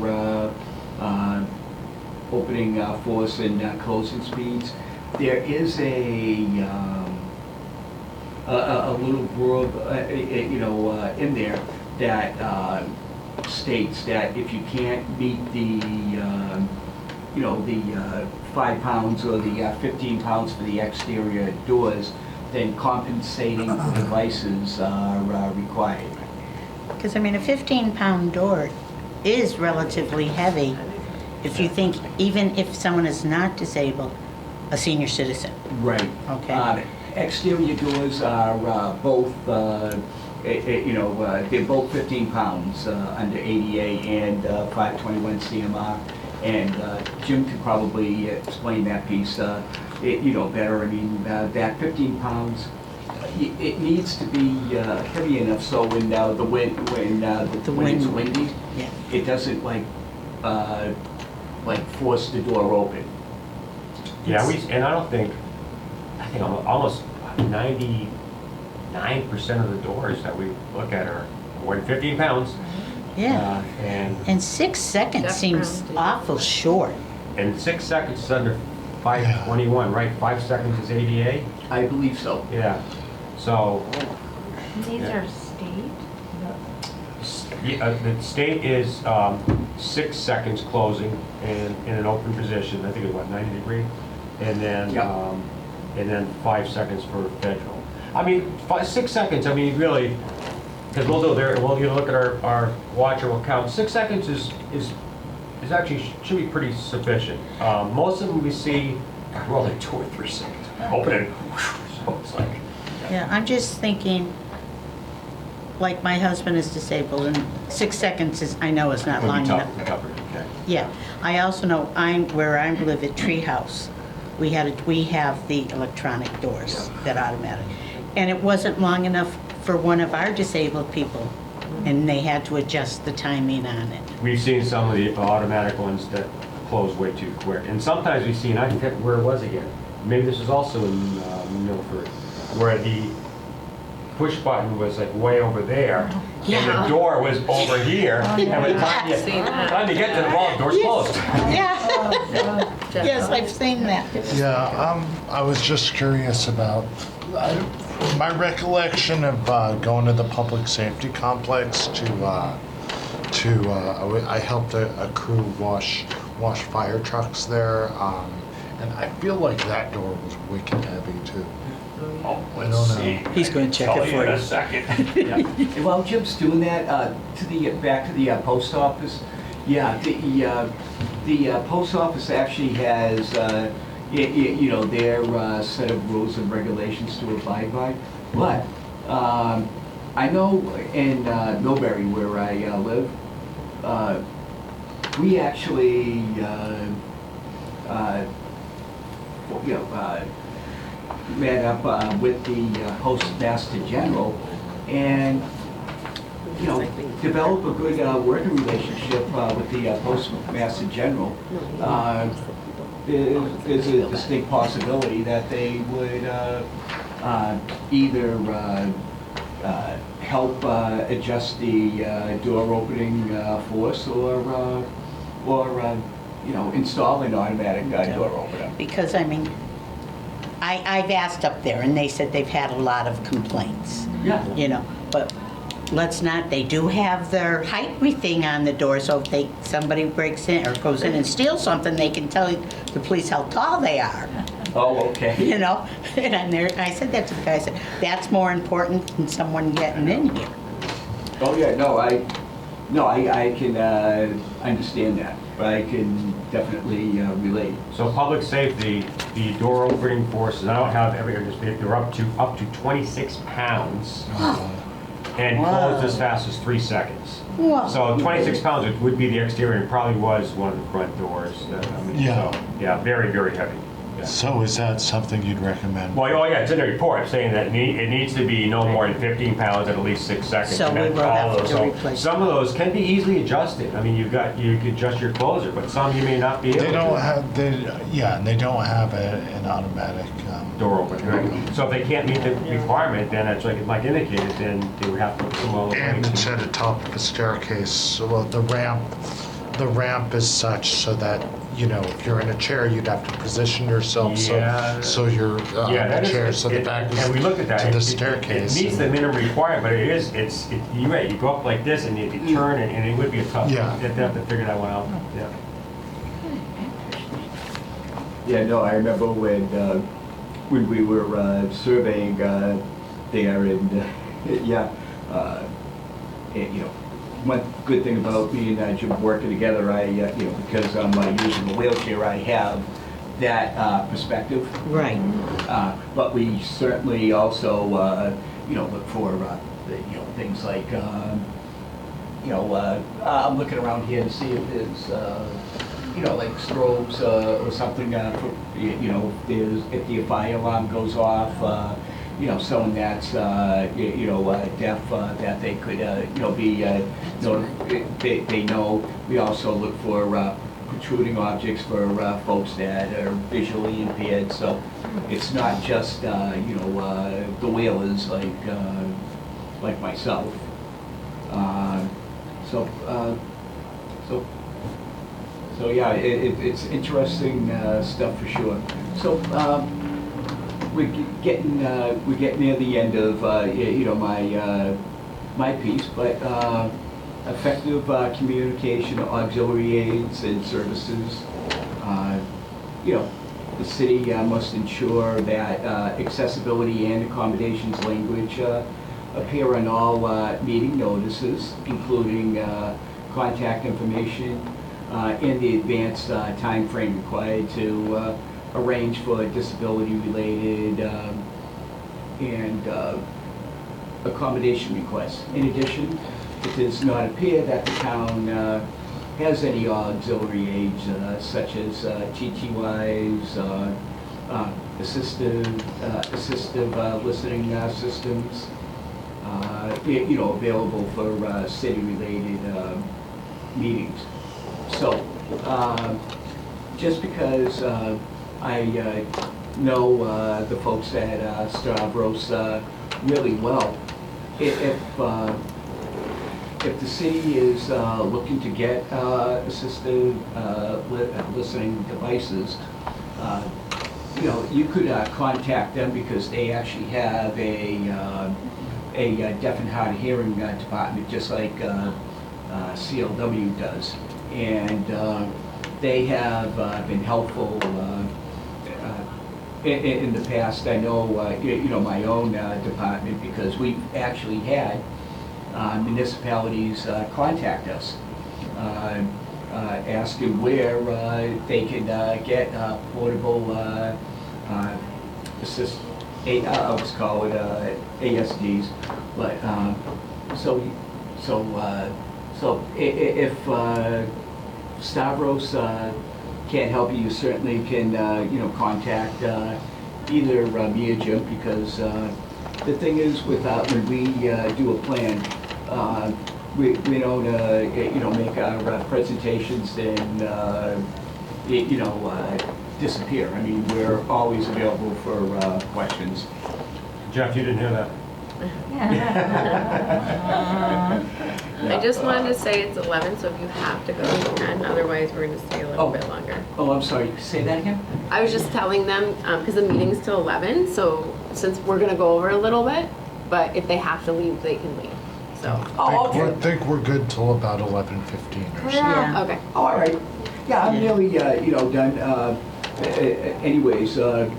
opening force and closing speeds, there is a little verb, in there that states that if you can't meet the, the 5 pounds or the 15 pounds for the exterior doors, then compensating devices are required. Because, a 15-pound door is relatively heavy if you think, even if someone is not disabled, a senior citizen. Right. Okay. Exterior doors are both, they're both 15 pounds under ADA and 521 CMR. And Jim could probably explain that piece, better. I mean, that 15 pounds, it needs to be heavy enough so when the wind, when it's windy, Yeah. it doesn't like force the door open. Yeah, I think almost 99% of the doors that we look at are more than 15 pounds. Yeah. And 6 seconds That's seems rounded. awful short. And 6 seconds is under 521, right? 5 seconds is ADA? I believe so. Yeah. So, These Yeah. are state? the state is 6 seconds closing in an open position. I think it's 90 degree? And then, Yeah. and then 5 seconds for federal. 6 seconds, really, because we'll look at our watch and we'll count. 6 seconds is actually should be pretty sufficient. Most of them we see are only 2 or 3 seconds. Open it, so it's like. Yeah, I'm just thinking, like my husband is disabled, and 6 seconds is, I know is not Would long be enough. tougher, okay. Yeah, I also know where I live at Treehouse, we have the electronic doors that automatic. And it wasn't long enough for one of our disabled people, and they had to adjust the timing on it. We've seen some of the automatic ones that close way too quick. And sometimes we've seen, I forget where it was again. Maybe this was also in Milford, where the push button was like way over there, and Yeah. the door was over here. And by the time Yes. time you get to the wall, the door's closed. Yeah. Yes, I've seen that. Yeah, I was just curious about my recollection of going to the public safety complex I helped a crew wash fire trucks there, and I feel like that door was wicked heavy too. Oh, I don't know. He's going to check it for you. second. Yeah. And while Jim's doing that, back to the post office. Yeah, the post office actually has their set of rules and regulations to abide by. But I know in Millbury, where I live, we actually met up with the Postmaster General and develop a good working relationship with the Postmaster General. There's a distinct possibility that they would either help adjust the door opening force or install an automatic door opener. Because, I mean, I've asked up there, and they said they've had a lot of complaints. Yeah. But they do have their height thing on the door, so if somebody breaks in or goes in and steals something, they can tell the police how tall they are. Oh, okay. And I said that to the guy, I said, that's more important than someone getting in here. Oh, yeah, I can understand that. I can definitely relate. So public safety, the door opening forces, I don't have they're up to 26 pounds and closed as fast as 3 seconds. Wow. So 26 pounds would be the exterior, and probably was one of the front doors. Yeah. So, yeah, very, very heavy. Yeah. So is that something you'd recommend? Well, yeah, it's in the report saying that it needs to be no more than 15 pounds at least 6 seconds. So and we then will all have those. to So replace some of those can be easily adjusted. I mean, you could adjust your closer, but some you may not be able They to. don't have an automatic. Door open, right? So if they can't meet the requirement, then it's like Mike indicated, then they would have to put some other way And to- it's at the top of a staircase, so the ramp is such so that, if you're in a chair, you'd have to position yourself Yeah. so you're on that the is- chair, so the back and we looked at that. to the It staircase. meets the minimum requirement, but you're right, you go up like this and you turn and it would be a tough, Yeah. you'd have to figure that one out, yeah. Yeah, no, I remember when we were surveying there, and one good thing about me and Jim working together, because I'm using a wheelchair, I have that perspective. Right. But we certainly also, look for, things like, I'm looking around here to see if there's, like strobes or something, if the fire alarm goes off, someone that's, deaf, that they could, they know. We also look for protruding objects for folks that are visually impaired, so it's not just, the whalers like myself. So yeah, it's interesting stuff for sure. So we're getting near the end of my piece, but effective communication, auxiliary aids and services. The city must ensure that accessibility and accommodations language appear on all meeting notices, including contact information and the advanced time frame required to arrange for disability-related and accommodation requests. In addition, it does not appear that the town has any auxiliary aids such as TTYs, assistive listening systems, available for city-related meetings. So, just because I know the folks at Stavros really well, if the city is looking to get assistive listening devices, you could contact them because they actually have a deaf and hard of hearing department, just like CLW does, and they have been helpful in the past. I know, my own department, because we've actually had municipalities contact us, asking where they can get portable assist. I'll just call it ASDs. But so if Stavros can't help you, you certainly can contact either me or Jim, because the thing is with when we do a plan, we don't make our presentations and disappear. I mean, we're always available for questions. Jeff, you didn't hear that? I just wanted to say it's 11, so if you have to go, you can. Otherwise, we're going to stay a little bit longer. Oh, I'm sorry. Say that again? I was just telling them, because the meeting's till 11, so since we're going to go over a little bit, but if they have to leave, they can leave. So. I think we're good till about 11:15 or so. Yeah. Okay. Oh, all right. Yeah, I'm nearly, done. Anyways, so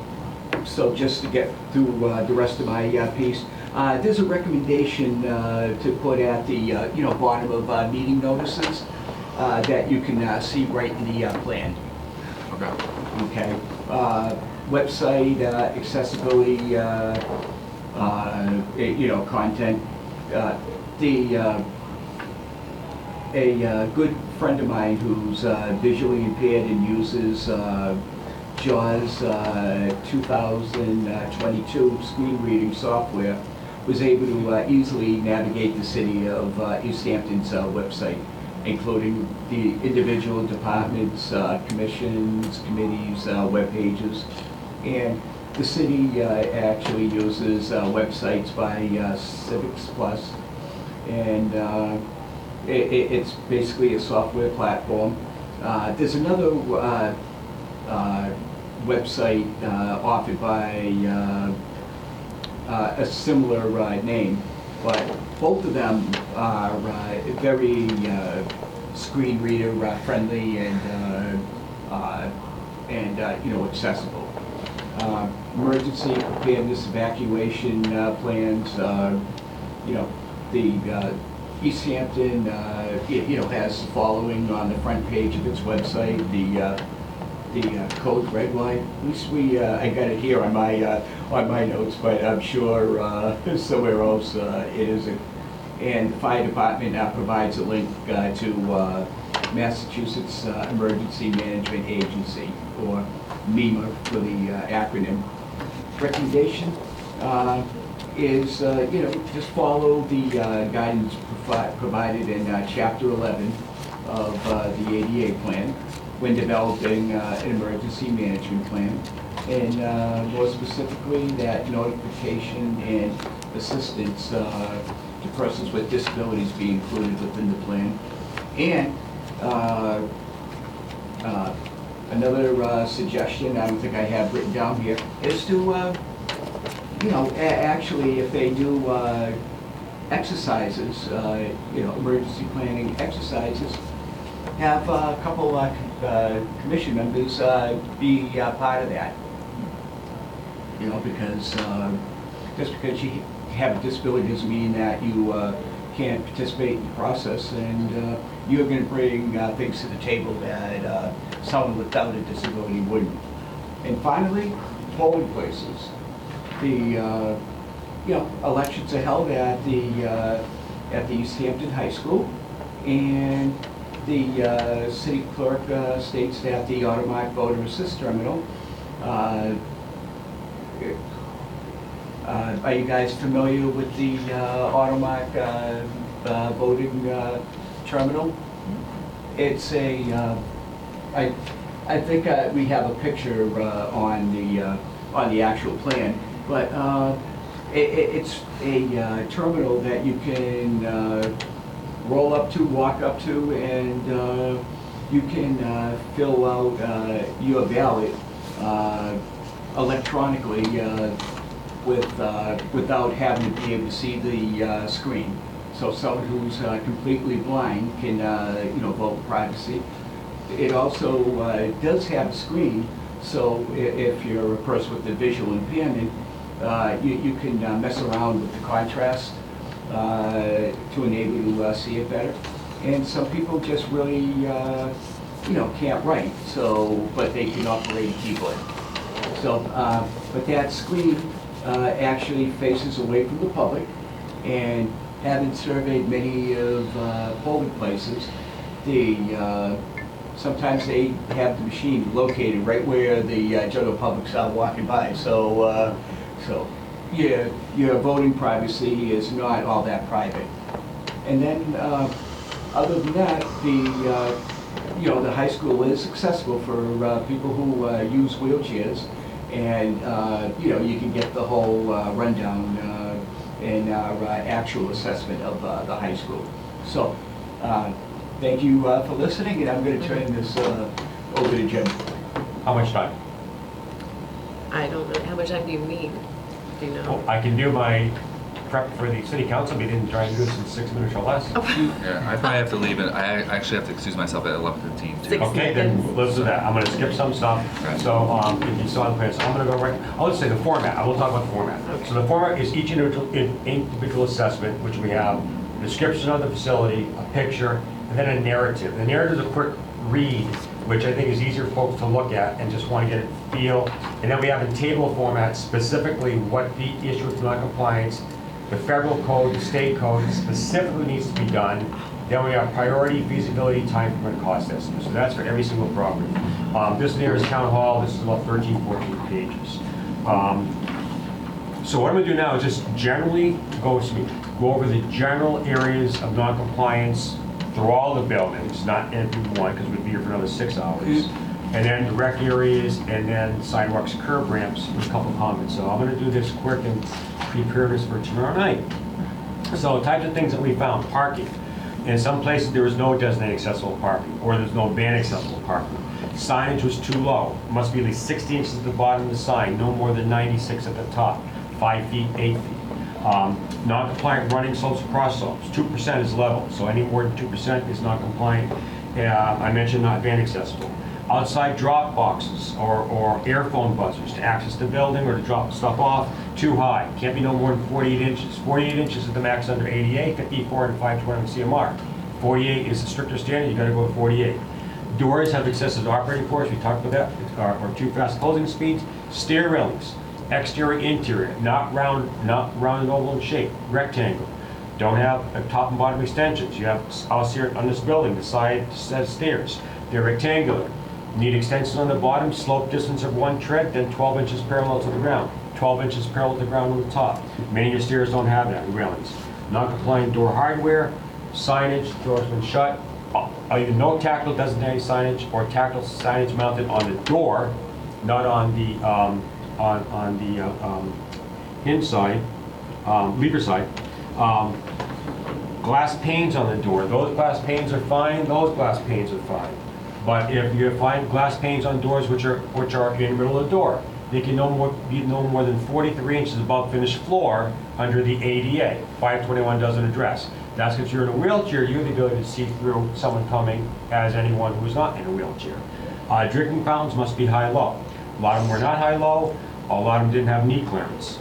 just to get through the rest of my piece, there's a recommendation to put at the, bottom of meeting notices that you can see right in the plan. Okay. Okay. Website accessibility, content. A good friend of mine who's visually impaired and uses JAWS 2022 screen reading software was able to easily navigate the city of Easthampton's website, including the individual departments, commissions, committees, web pages. And the city actually uses websites by Civics Plus, and it's basically a software platform. There's another website offered by a similar name, but both of them are very screen reader friendly and accessible. Emergency preparedness evacuation plans. The Easthampton, has the following on the front page of its website. The code red line. At least I got it here on my notes, but I'm sure somewhere else it isn't. And the fire department provides a link to Massachusetts Emergency Management Agency, or MEMA for the acronym. Recommendation is just follow the guidance provided in Chapter 11 of the ADA plan when developing an emergency management plan, and more specifically that notification and assistance to persons with disabilities be included within the plan. And another suggestion, I don't think I have written down here, is to, actually if they do exercises, emergency planning exercises, have a couple commission members be part of that. Because just because you have a disability doesn't mean that you can't participate in the process, and you're going to bring things to the table that someone without a disability wouldn't. And finally, polling places. The elections are held at the Easthampton High School, and the city clerk states that the automatic voter assist terminal. Are you guys familiar with the automatic voting terminal? It's a, I think we have a picture on the actual plan, but it's a terminal that you can roll up to, walk up to, and you can fill out your ballot electronically without having to be able to see the screen. So someone who's completely blind can, vote with privacy. It also does have a screen, so if you're a person with a visual impairment, you can mess around with the contrast to enable you to see it better. And some people just really, can't write, but they can operate a keyboard. So, but that screen actually faces away from the public, and having surveyed many of polling places, sometimes they have the machine located right where the general public's out walking by. So, your voting privacy is not all that private. And then, other than that, the high school is accessible for people who use wheelchairs, and you can get the whole rundown and our actual assessment of the high school. So, thank you for listening, and I'm going to turn this over to Jim. How much time? I don't know. How much time do you need? Do you know? Well, I can do my prep for the city council meeting and try and do this in 6 minutes or less. Yeah, I probably have to leave it. I actually have to excuse myself at 11:15 too. Okay, then let's do that. I'm going to skip some stuff. Okay. So if you saw the plan, so I'm going to go right. I'll just say the format. I will talk about the format. So the format is each individual assessment, which we have a description of the facility, a picture, and then a narrative. The narrative is a quick read, which I think is easier for folks to look at and just want to get a feel. And then we have in table format specifically what the issue of non-compliance, the federal code, the state code specifically needs to be done. Then we have priority, feasibility, time frame, and cost estimate. So that's for every single property. This here is town hall. This is about 13, 14 pages. So what I'm going to do now is just generally go over the general areas of non-compliance through all the buildings, not every one, because we'd be here for another 6 hours. And then the rec areas, and then sidewalks, curb ramps, with a couple comments. So I'm going to do this quick and prepare this for tomorrow night. So types of things that we found: parking. In some places there was no designated accessible parking, or there's no van accessible parking. Signage was too low. It must be at least 60 inches at the bottom of the sign, no more than 96 at the top, 5 feet, 8 feet. Non-compliant running slopes, cross slopes, 2% is level, so any more than 2% is non-compliant. I mentioned not van accessible. Outside drop boxes or airphone buzzers to access the building or to drop stuff off, too high. Can't be no more than 48 inches. 48 inches is the max under ADA, 54 and 520 CMR. 48 is the stricter standard, you gotta go with 48. Doors have excessive operating force, we talked about that, or too fast closing speeds. Stair railings, exterior, interior, not round and oval in shape, rectangle. Don't have top and bottom extensions. You have house here on this building, the side says stairs. They're rectangular. Need extensions on the bottom, slope distance of 1 tread, then 12 inches parallel to the ground. 12 inches parallel to the ground on the top. Many of your stairs don't have that, railings. Non-compliant door hardware, signage, doors been shut. Either no tactile designated signage or tactile signage mounted on the door, not on the inside, lever side. Glass panes on the door. Those glass panes are fine. Those glass panes are fine. But if you find glass panes on doors which are in the middle of the door, they can be no more than 43 inches above finished floor under the ADA. 521 doesn't address. That's because you're in a wheelchair, you have the ability to see through someone coming as anyone who's not in a wheelchair. Drinking fountains must be high-low. A lot of them were not high-low. A lot of them didn't have knee clearance.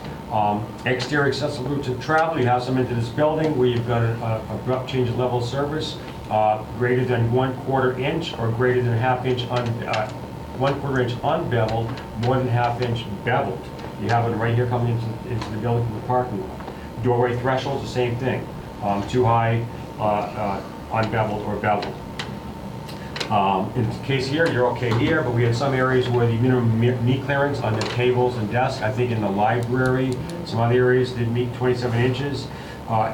Exterior accessible routes of travel, you have some into this building where you've got an abrupt change in level of service. Greater than 1/4 inch or greater than 1/2 inch 1/4 inch unbeveled, more than 1/2 inch beveled. You have it right here coming into the building from the parking lot. Doorway thresholds, the same thing. Too high, unbeveled or beveled. In the case here, you're okay here, but we had some areas where the minimum knee clearance on the tables and desks, I think in the library, some other areas did meet 27 inches.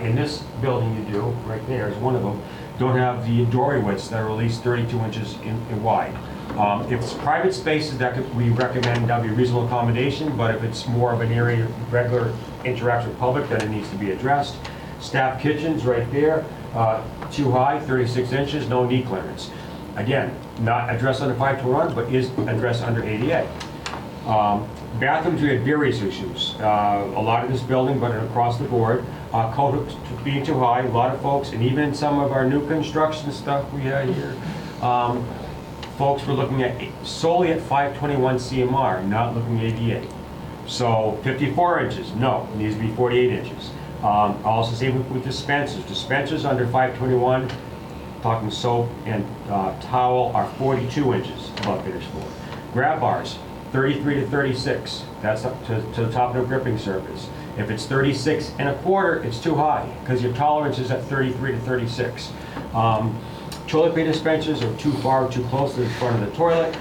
In this building you do, right there is one of them, don't have the doorway widths that are at least 32 inches in wide. If it's private spaces, we recommend that be a reasonable accommodation, but if it's more of an area of regular interaction with public, then it needs to be addressed. Staff kitchens right there, too high, 36 inches, no knee clearance. Again, not addressed under 521, but is addressed under ADA. Bathrooms, we had various issues. A lot of this building, but across the board. Code being too high, a lot of folks, and even some of our new construction stuff we had here, folks were looking at solely at 521 CMR, not looking at ADA. So 54 inches, no, it needs to be 48 inches. Also same with dispensers. Dispensers under 521, talking soap and towel, are 42 inches above finished floor. Grab bars, 33 to 36. That's up to the top of the gripping surface. If it's 36 and a quarter, it's too high because your tolerance is at 33 to 36. Toilet paper dispensers are too far, too close to the front of the toilet.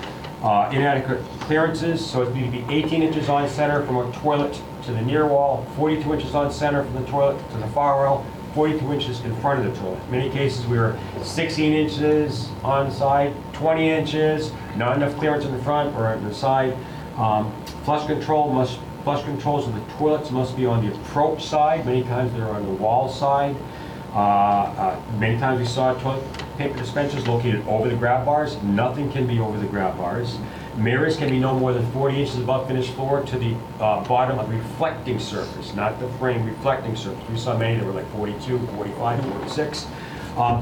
Inadequate clearances, so it needs to be 18 inches on center from a toilet to the near wall, 42 inches on center from the toilet to the far wall, 42 inches in front of the toilet. In many cases, we were 16 inches on the side, 20 inches, not enough clearance in the front or on the side. Flush controls of the toilets must be on the approach side. Many times they're on the wall side. Many times we saw toilet paper dispensers located over the grab bars. Nothing can be over the grab bars. Mirrors can be no more than 40 inches above finished floor to the bottom of the reflecting surface, not the frame, reflecting surface. We saw many that were like 42, 45, 46.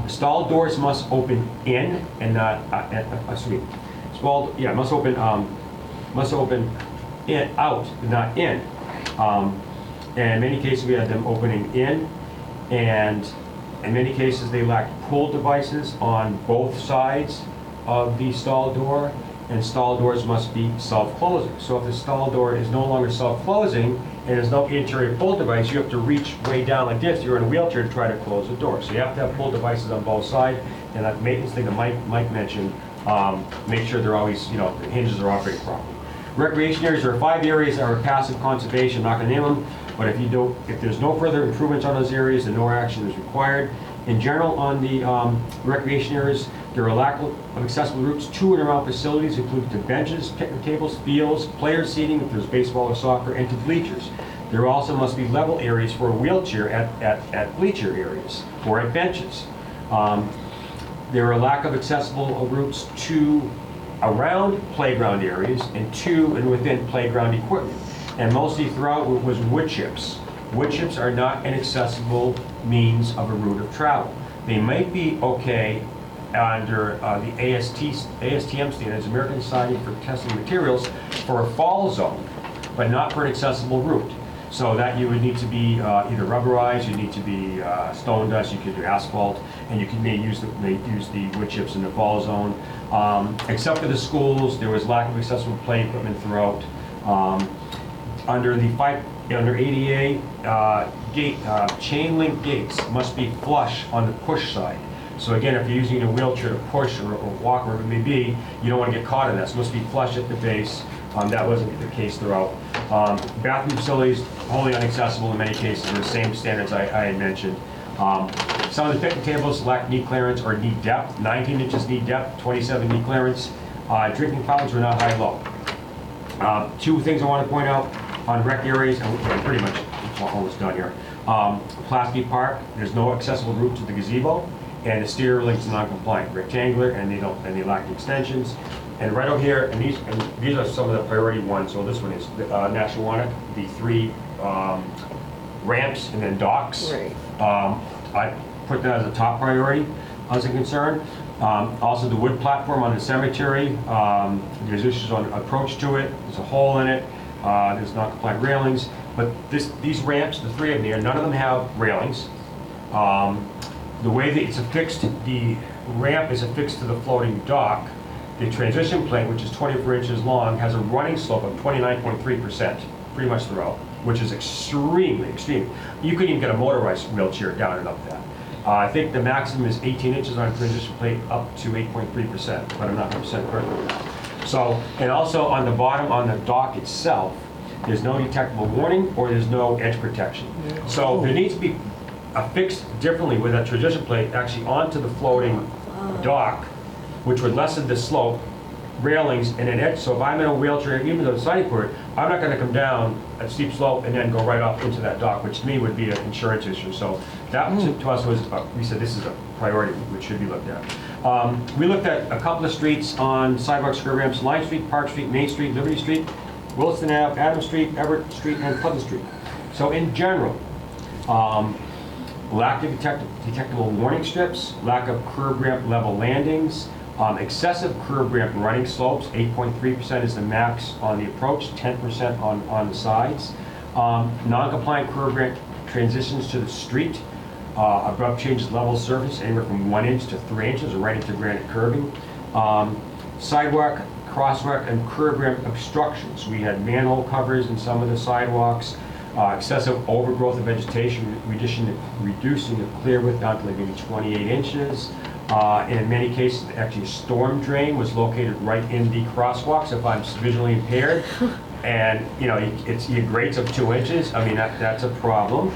Stall doors must open in and not, must open in, out, not in. And in many cases we had them opening in, and in many cases they lacked pull devices on both sides of the stall door, and stall doors must be self-closing. So if the stall door is no longer self-closing and there's no interior pull device, you have to reach way down like this. You're in a wheelchair to try to close the door. So you have to have pull devices on both sides, and that maintenance thing that Mike mentioned, make sure they're always, the hinges are operating properly. Recreation areas, there are 5 areas that are passive conservation. I'm not going to name them, but if there's no further improvements on those areas, then no action is required. In general, on the recreation areas, there are a lack of accessible routes to and around facilities, including to benches, picnic tables, fields, player seating if there's baseball or soccer, and to bleachers. There also must be level areas for a wheelchair at bleacher areas or at benches. There are a lack of accessible routes to around playground areas and to and within playground equipment. And mostly throughout was wood chips. Wood chips are not an accessible means of a route of travel. They might be okay under the ASTM standards, American Society for Testing Materials, for a fall zone, but not for an accessible route. So that you would need to be either rubberized, you need to be stone dust, you could do asphalt, and you may use the wood chips in the fall zone. Except for the schools, there was lack of accessible play equipment throughout. Under ADA, chain link gates must be flush on the push side. So again, if you're using a wheelchair to push or walk wherever it may be, you don't want to get caught in that. So it must be flush at the base. That wasn't the case throughout. Bathroom facilities, wholly inaccessible in many cases, are the same standards I had mentioned. Some of the picnic tables lack knee clearance or knee depth, 19 inches knee depth, 27 knee clearance. Drinking fountains were not high-low. 2 things I want to point out on rec areas, and we're pretty much almost done here. Plasky Park, there's no accessible route to the gazebo, and the stair railings are non-compliant, rectangular, and they lack the extensions. And right over here, and these are some of the priority ones. So this one is Nashawanack, the 3 ramps and then docks. Right. I put that as a top priority as a concern. Also the wood platform on the cemetery, there's issues on approach to it, there's a hole in it, there's non-compliant railings, but these ramps, the 3 of them here, none of them have railings. The way that it's affixed, the ramp is affixed to the floating dock. The transition plane, which is 24 inches long, has a running slope of 29.3%. pretty much throughout, which is extremely extreme. You couldn't even get a motorized wheelchair down and up that. I think the maximum is 18 inches on a transition plate up to 8.3%, but I'm not 100% correct on that. So, and also on the bottom, on the dock itself, there's no detectable warning or there's no edge protection. So there needs to be affixed differently with that transition plate actually onto the floating dock, which would lessen the slope, railings, and an edge. So if I'm in a wheelchair, even though it's siding for it, I'm not going to come down a steep slope and then go right off into that dock, which to me would be an insurance issue. So that to us was, we said this is a priority which should be looked at. We looked at a couple of streets on sidewalk curb ramps: Line Street, Park Street, Main Street, Liberty Street, Williston Ave, Adams Street, Everett Street, and Pleasant Street. So in general, lack of detectable warning strips, lack of curb ramp level landings, excessive curb ramp running slopes. 8.3% is the max on the approach, 10% on the sides. Non-compliant curb ramp transitions to the street, abrupt changes level of surface anywhere from 1 inch to 3 inches, or right into granite curbing. Sidewalk, crosswalk, and curb ramp obstructions. We had manhole covers in some of the sidewalks. Excessive overgrowth of vegetation, reducing the clear width down to like maybe 28 inches. In many cases, actually a storm drain was located right in the crosswalks if I'm visually impaired. And it grades of 2 inches. I mean, that's a problem.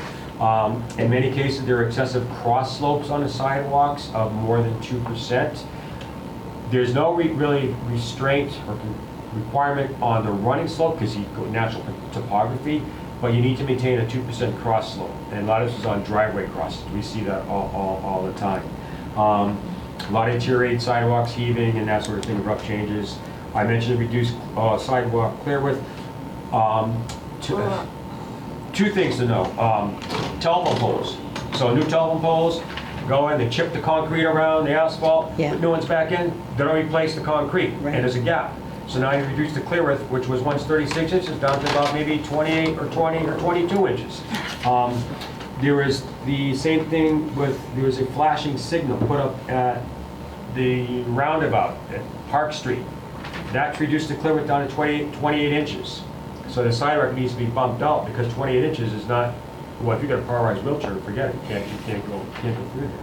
In many cases, there are excessive cross slopes on the sidewalks of more than 2%. There's no really restraint or requirement on the running slope because you go natural topography, but you need to maintain a 2% cross slope. And a lot of this is on driveway crosses. We see that all the time. A lot of deteriorated sidewalks, heaving, and that sort of thing, abrupt changes. I mentioned reduced sidewalk clear width. Two things to know. Telephone poles. So new telephone poles, go in, they chip the concrete around the asphalt, put new ones back in, they don't replace the concrete, and there's a gap. So now you reduce the clear width, which was once 36 inches, down to about maybe 28 or 20 or 22 inches. There is the same thing with, there was a flashing signal put up at the roundabout at Park Street. That reduced the clear width down to 28 inches. So the sidewalk needs to be bumped out because 28 inches is not, well, if you got a powerized wheelchair, forget it. You can't go through there.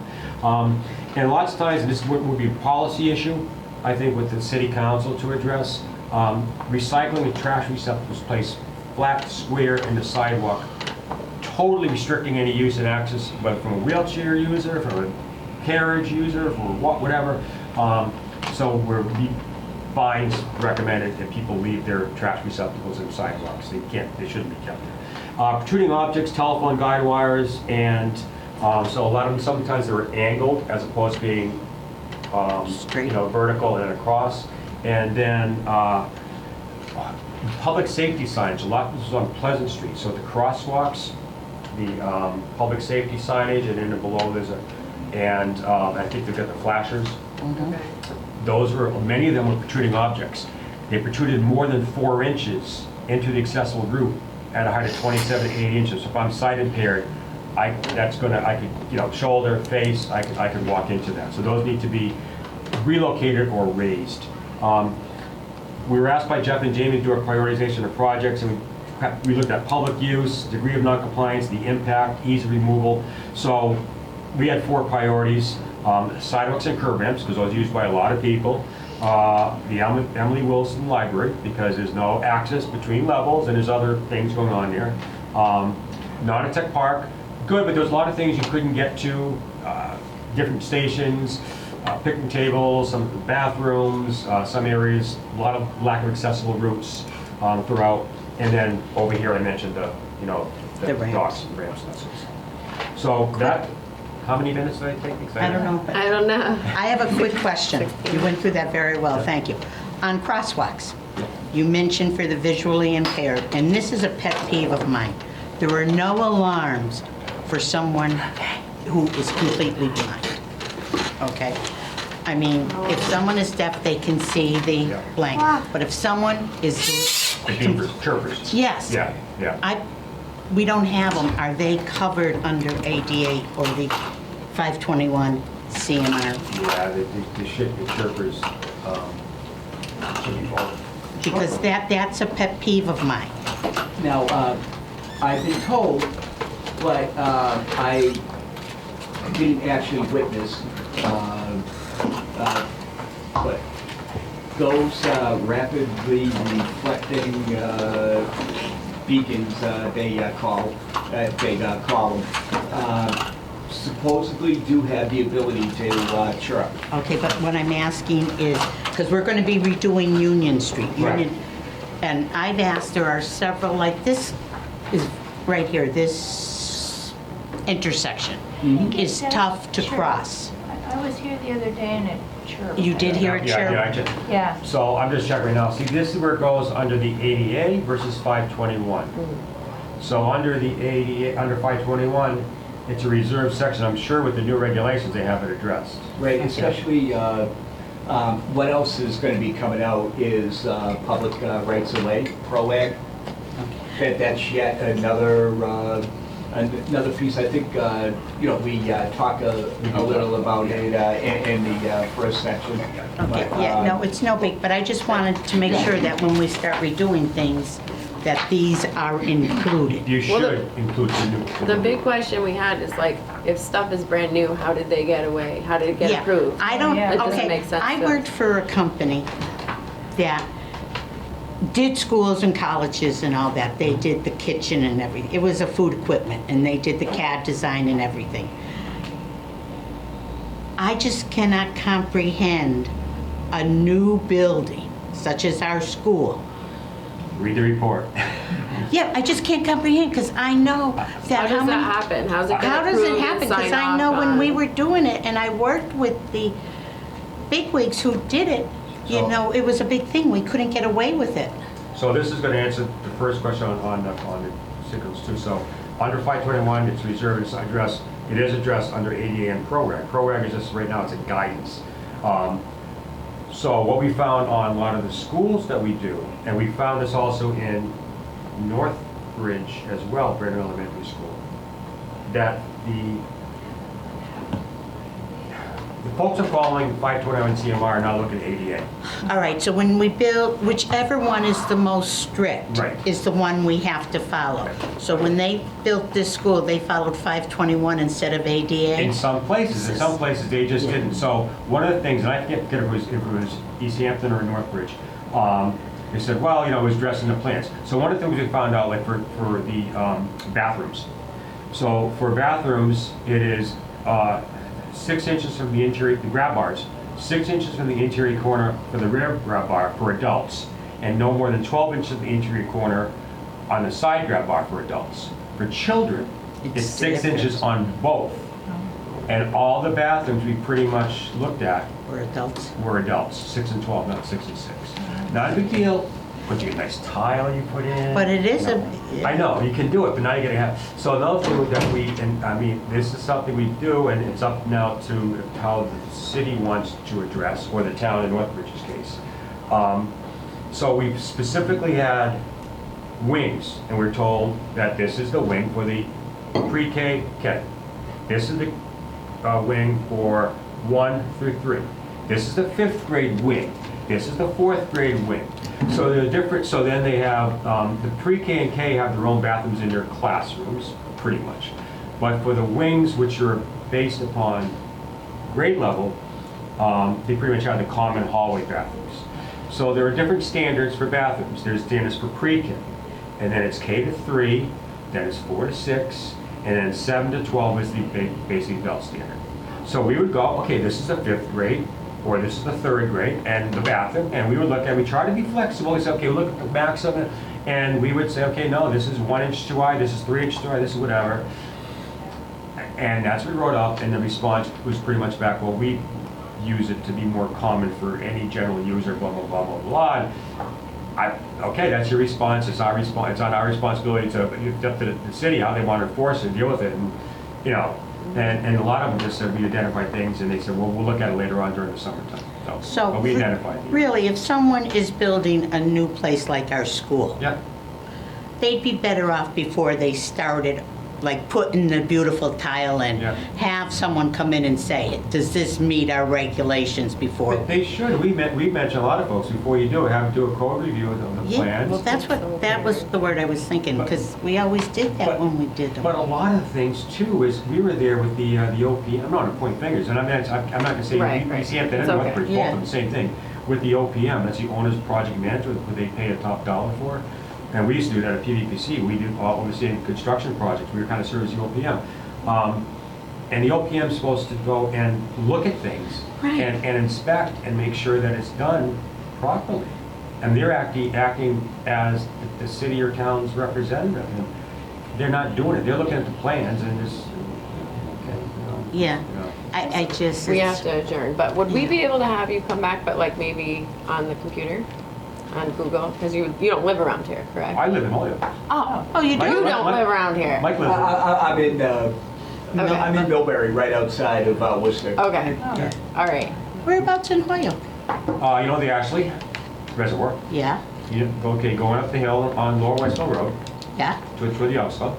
And lots of times, and this would be a policy issue, I think, with the city council to address, recycling and trash receptacles placed flat, square in the sidewalk, totally restricting any use and access, whether from a wheelchair user, from a carriage user, from whatever. So fines recommended that people leave their trash receptacles in sidewalks. They shouldn't be kept there. Protruding objects, telephone guide wires, and so a lot of them, sometimes they were angled as opposed to being vertical and across. And then public safety signs. A lot of this is on Pleasant Street. So the crosswalks, the public safety signage, and then below there's I think they've got the flashers. Those were, many of them were protruding objects. They protruded more than 4 inches into the accessible route at a height of 27 to 8 inches. So if I'm sight impaired, I could, shoulder, face, I could walk into that. So those need to be relocated or raised. We were asked by Jeff and Jamie to do a prioritization of projects, and we looked at public use, degree of noncompliance, the impact, ease of removal. So we had 4 priorities. Sidewalks and curb ramps, because those are used by a lot of people. The Emily Wilson Library, because there's no access between levels and there's other things going on there. Non-tech park, good, but there's a lot of things you couldn't get to. Different stations, picnic tables, some bathrooms, some areas, a lot of lack of accessible routes throughout. And then over here I mentioned the ramps. docks and ramps and that sort of stuff. So that. How many minutes did I take? I don't know. I don't know. I have a quick question. You went through that very well, thank you. On crosswalks, you mentioned for the visually impaired, and this is a pet peeve of mine. There are no alarms for someone who is completely blind, okay? I mean, if someone is deaf, they can see the blank, but if someone is... Chirpers. Yes. Yeah. We don't have them. Are they covered under ADA or the 521 CMR? Yeah, the chirpers should be both. Because that's a pet peeve of mine. Now, I've been told, but I didn't actually witness, but those rapidly reflecting beacons, they call them, supposedly do have the ability to chirp. Okay, but what I'm asking is, because we're going to be redoing Union Street. Right. And I've asked, there are several, like this is right here, this intersection is tough to cross. I was here the other day and it chirped. You did hear it chirp? Yeah. So I'm just checking right now. See, this is where it goes under the ADA versus 521. So under the ADA, under 521, it's a reserved section. I'm sure with the new regulations, they have it addressed. Right, especially what else is going to be coming out is public rights of way, PROAG. That's yet another piece. I think we talked a little about it in the first section. Okay, yeah, no, it's no big, but I just wanted to make sure that when we start redoing things, that these are included. You Well, should include the new. The big question we had is like, if stuff is brand new, how did they get away? How did it get Yeah, approved? I don't, Yeah. It doesn't okay, make sense I to- worked for a company that did schools and colleges and all that. They did the kitchen and everything. It was a food equipment, and they did the CAD design and everything. I just cannot comprehend a new building, such as our school. Read the report. Yeah, I just can't comprehend, because I know How that does how that many... happen? How's it get How does it approved and happen? Because signed I know off when we on? were doing it, and I worked with the bigwigs who did it, you So- know, it was a big thing. We couldn't get away with it. So this is going to answer the first question on the signals too. So under 521, it's reserved and it's addressed. It is addressed under ADA and PROAG. PROAG is just right now, it's a guidance. So what we found on a lot of the schools that we do, and we found this also in Northbridge as well, Brandon Elementary School, that the folks are following 521 CMR are now looking at ADA. All right, so when we build, whichever one is the most strict Right. is the one we have to follow. So when they built this school, they followed 521 instead of ADA? In some places they just didn't. So one of the things, and I can't forget if it was Easthampton or Northbridge, they said, well, you know, it was dressed in the plans. So one of the things we found out, like for the bathrooms. So for bathrooms, it is 6 inches from the interior, the grab bars, 6 inches from the interior corner for the rear grab bar for adults, and no more than 12 inches of the interior corner on the side grab bar for adults. For children, it's 6 inches on both. And all the bathrooms we pretty much looked at For adults? were adults, 6 and 12, not 6 and 6. Not a big deal, but you get a nice tile you put in. But it is a... I know, you can do it, but now you're gonna have, so another thing that we, and I mean, this is something we do, and it's up now to how the city wants to address, or the town in Northbridge's case. So we've specifically had wings, and we're told that this is the wing for the pre-K, okay. This is the wing for 1 through 3. This is the 5th grade wing. This is the 4th grade wing. So they're different. So then they have the pre-K and K have their own bathrooms in their classrooms, pretty much. But for the wings, which are based upon grade level, they pretty much have the common hallway bathrooms. So there are different standards for bathrooms. There's standards for pre-K, and then it's K to 3, then it's 4 to 6, and then 7 to 12 is the basic adult standard. So we would go, okay, this is the 5th grade, or this is the 3rd grade, and the bathroom, and we would look at, we try to be flexible. We say, okay, look at the max of it, and we would say, okay, no, this is 1 inch too wide, this is 3 inches too wide, this is whatever. And that's what we wrote up, and the response was pretty much back, well, we use it to be more common for any general user, blah, blah, blah, blah, blah. Okay, that's your response, it's our response, it's on our responsibility to, it's up to the city how they want to enforce it, and deal with it, and, you know, and a lot of them just said we identified things, and they said, well, we'll look at it later on during the summertime. So, but we identified it. really, if someone is building a new place like our school, Yeah, they'd be better off before they started like putting the beautiful tile in, Yeah. have someone come in and say, does this meet our regulations before? But they should. We mentioned a lot of folks, before you do it, have them do a code review of the Yeah, plans. well, that was the word I was thinking, because we always did that when we did them. But a lot of things too is, we were there with the OPM, I'm not gonna point fingers, and I'm not gonna say Right, Easthampton it's and okay. Northbridge, both Yeah. of them, same thing. With the OPM, that's the owner's project manager, who they pay a top dollar for. And we used to do that at PVPC, we did all overseeing construction projects, we were kind of served as the OPM. And the OPM is supposed to go and look at things Right. and inspect and make sure that it's done properly. And they're acting as the city or town's representative. And they're not doing it. They're looking at the plans and just, okay, Yeah, you know. I just. We have to adjourn, but would we be able to have you come back, but like maybe on the computer, on Google? Because you don't live around here, correct? I live in Holyoke. Oh, you Mike- do? You Mike- don't Mike- live around here. Mike lives in. I'm in, Okay. I'm in Millbury, right outside of Worcester. Okay, all right. Whereabouts in Hoyoke? You know the Ashley Reservoir? Yeah, Okay, going up the hill on Lower Westville Road, yeah, to the Youngstown,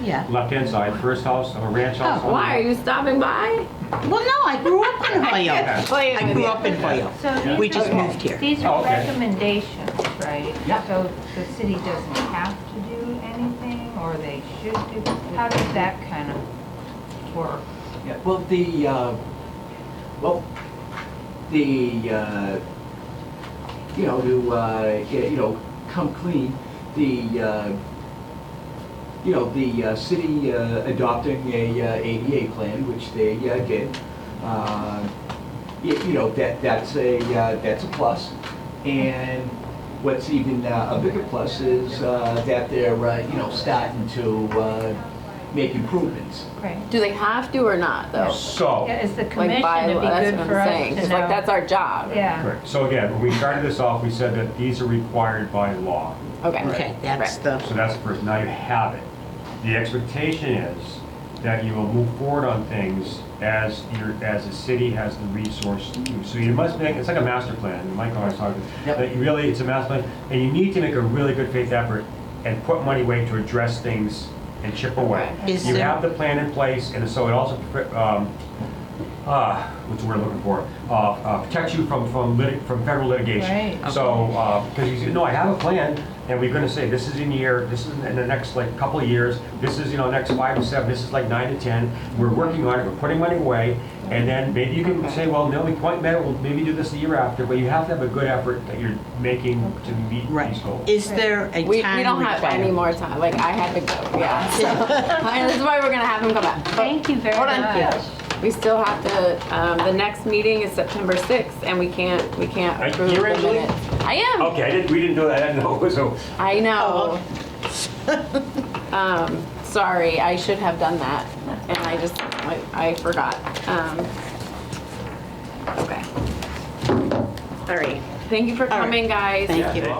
yeah. left-hand side, first house, a ranch house. on Why, are the- you stopping by? Well, no, I grew up in Hoyoke. Playing I with grew you. up in Hoyoke. So these We just are- moved here. These Oh, are okay. recommendations, right? Yeah. So the city doesn't have to do anything, or they should do, how does that kind of work? Yeah, well, come clean, the city adopting a ADA plan, which they did, that's a plus. And what's even a bigger plus is that they're, starting to make improvements. Right. Do they have to or not, though? So, Yeah, as the Like commission, by it'd be law, that's good what for I'm us saying, to 'cause know. like that's our job. Yeah. correct. So again, when we started this off, we said that these are required by law. Okay. Okay, that's Right. the, So that's the first, now you have it. The expectation is that you will move forward on things as the city has the resource to do. So you must make, it's like a master plan, Mike always talks Yep. about, really, it's a master plan, and you need to make a really good faith effort and put money away to address things and chip away. Okay. Is You there- have the plan in place, and so it also, what's the word I'm looking for? Protects you from federal litigation. Right. So, because you say, no, I have a plan, and we're gonna say, this is this is in the next like couple of years, this is, next 5 to 7, this is like 9 to 10, we're working on it, we're putting money away, and then maybe you can say, well, no, we quite met, we'll maybe do this the year after, but you have to have a good effort that you're making to meet right. these goals. Is there a time We don't have any requirement? more time, like I had to go, yeah. So, this is why we're gonna have him come back. But Thank you very hold on. much. We still have to, the next meeting is September 6th, and we can't Are you approve the ready, Julie? minutes. I am. Okay, we didn't know that, I didn't know, so. I know. Sorry, I should have done that, and I forgot. Okay. All right. Thank you for All right. coming, guys. Thank you.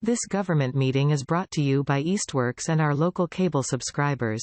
This government meeting is brought to you by Eastworks and our local cable subscribers.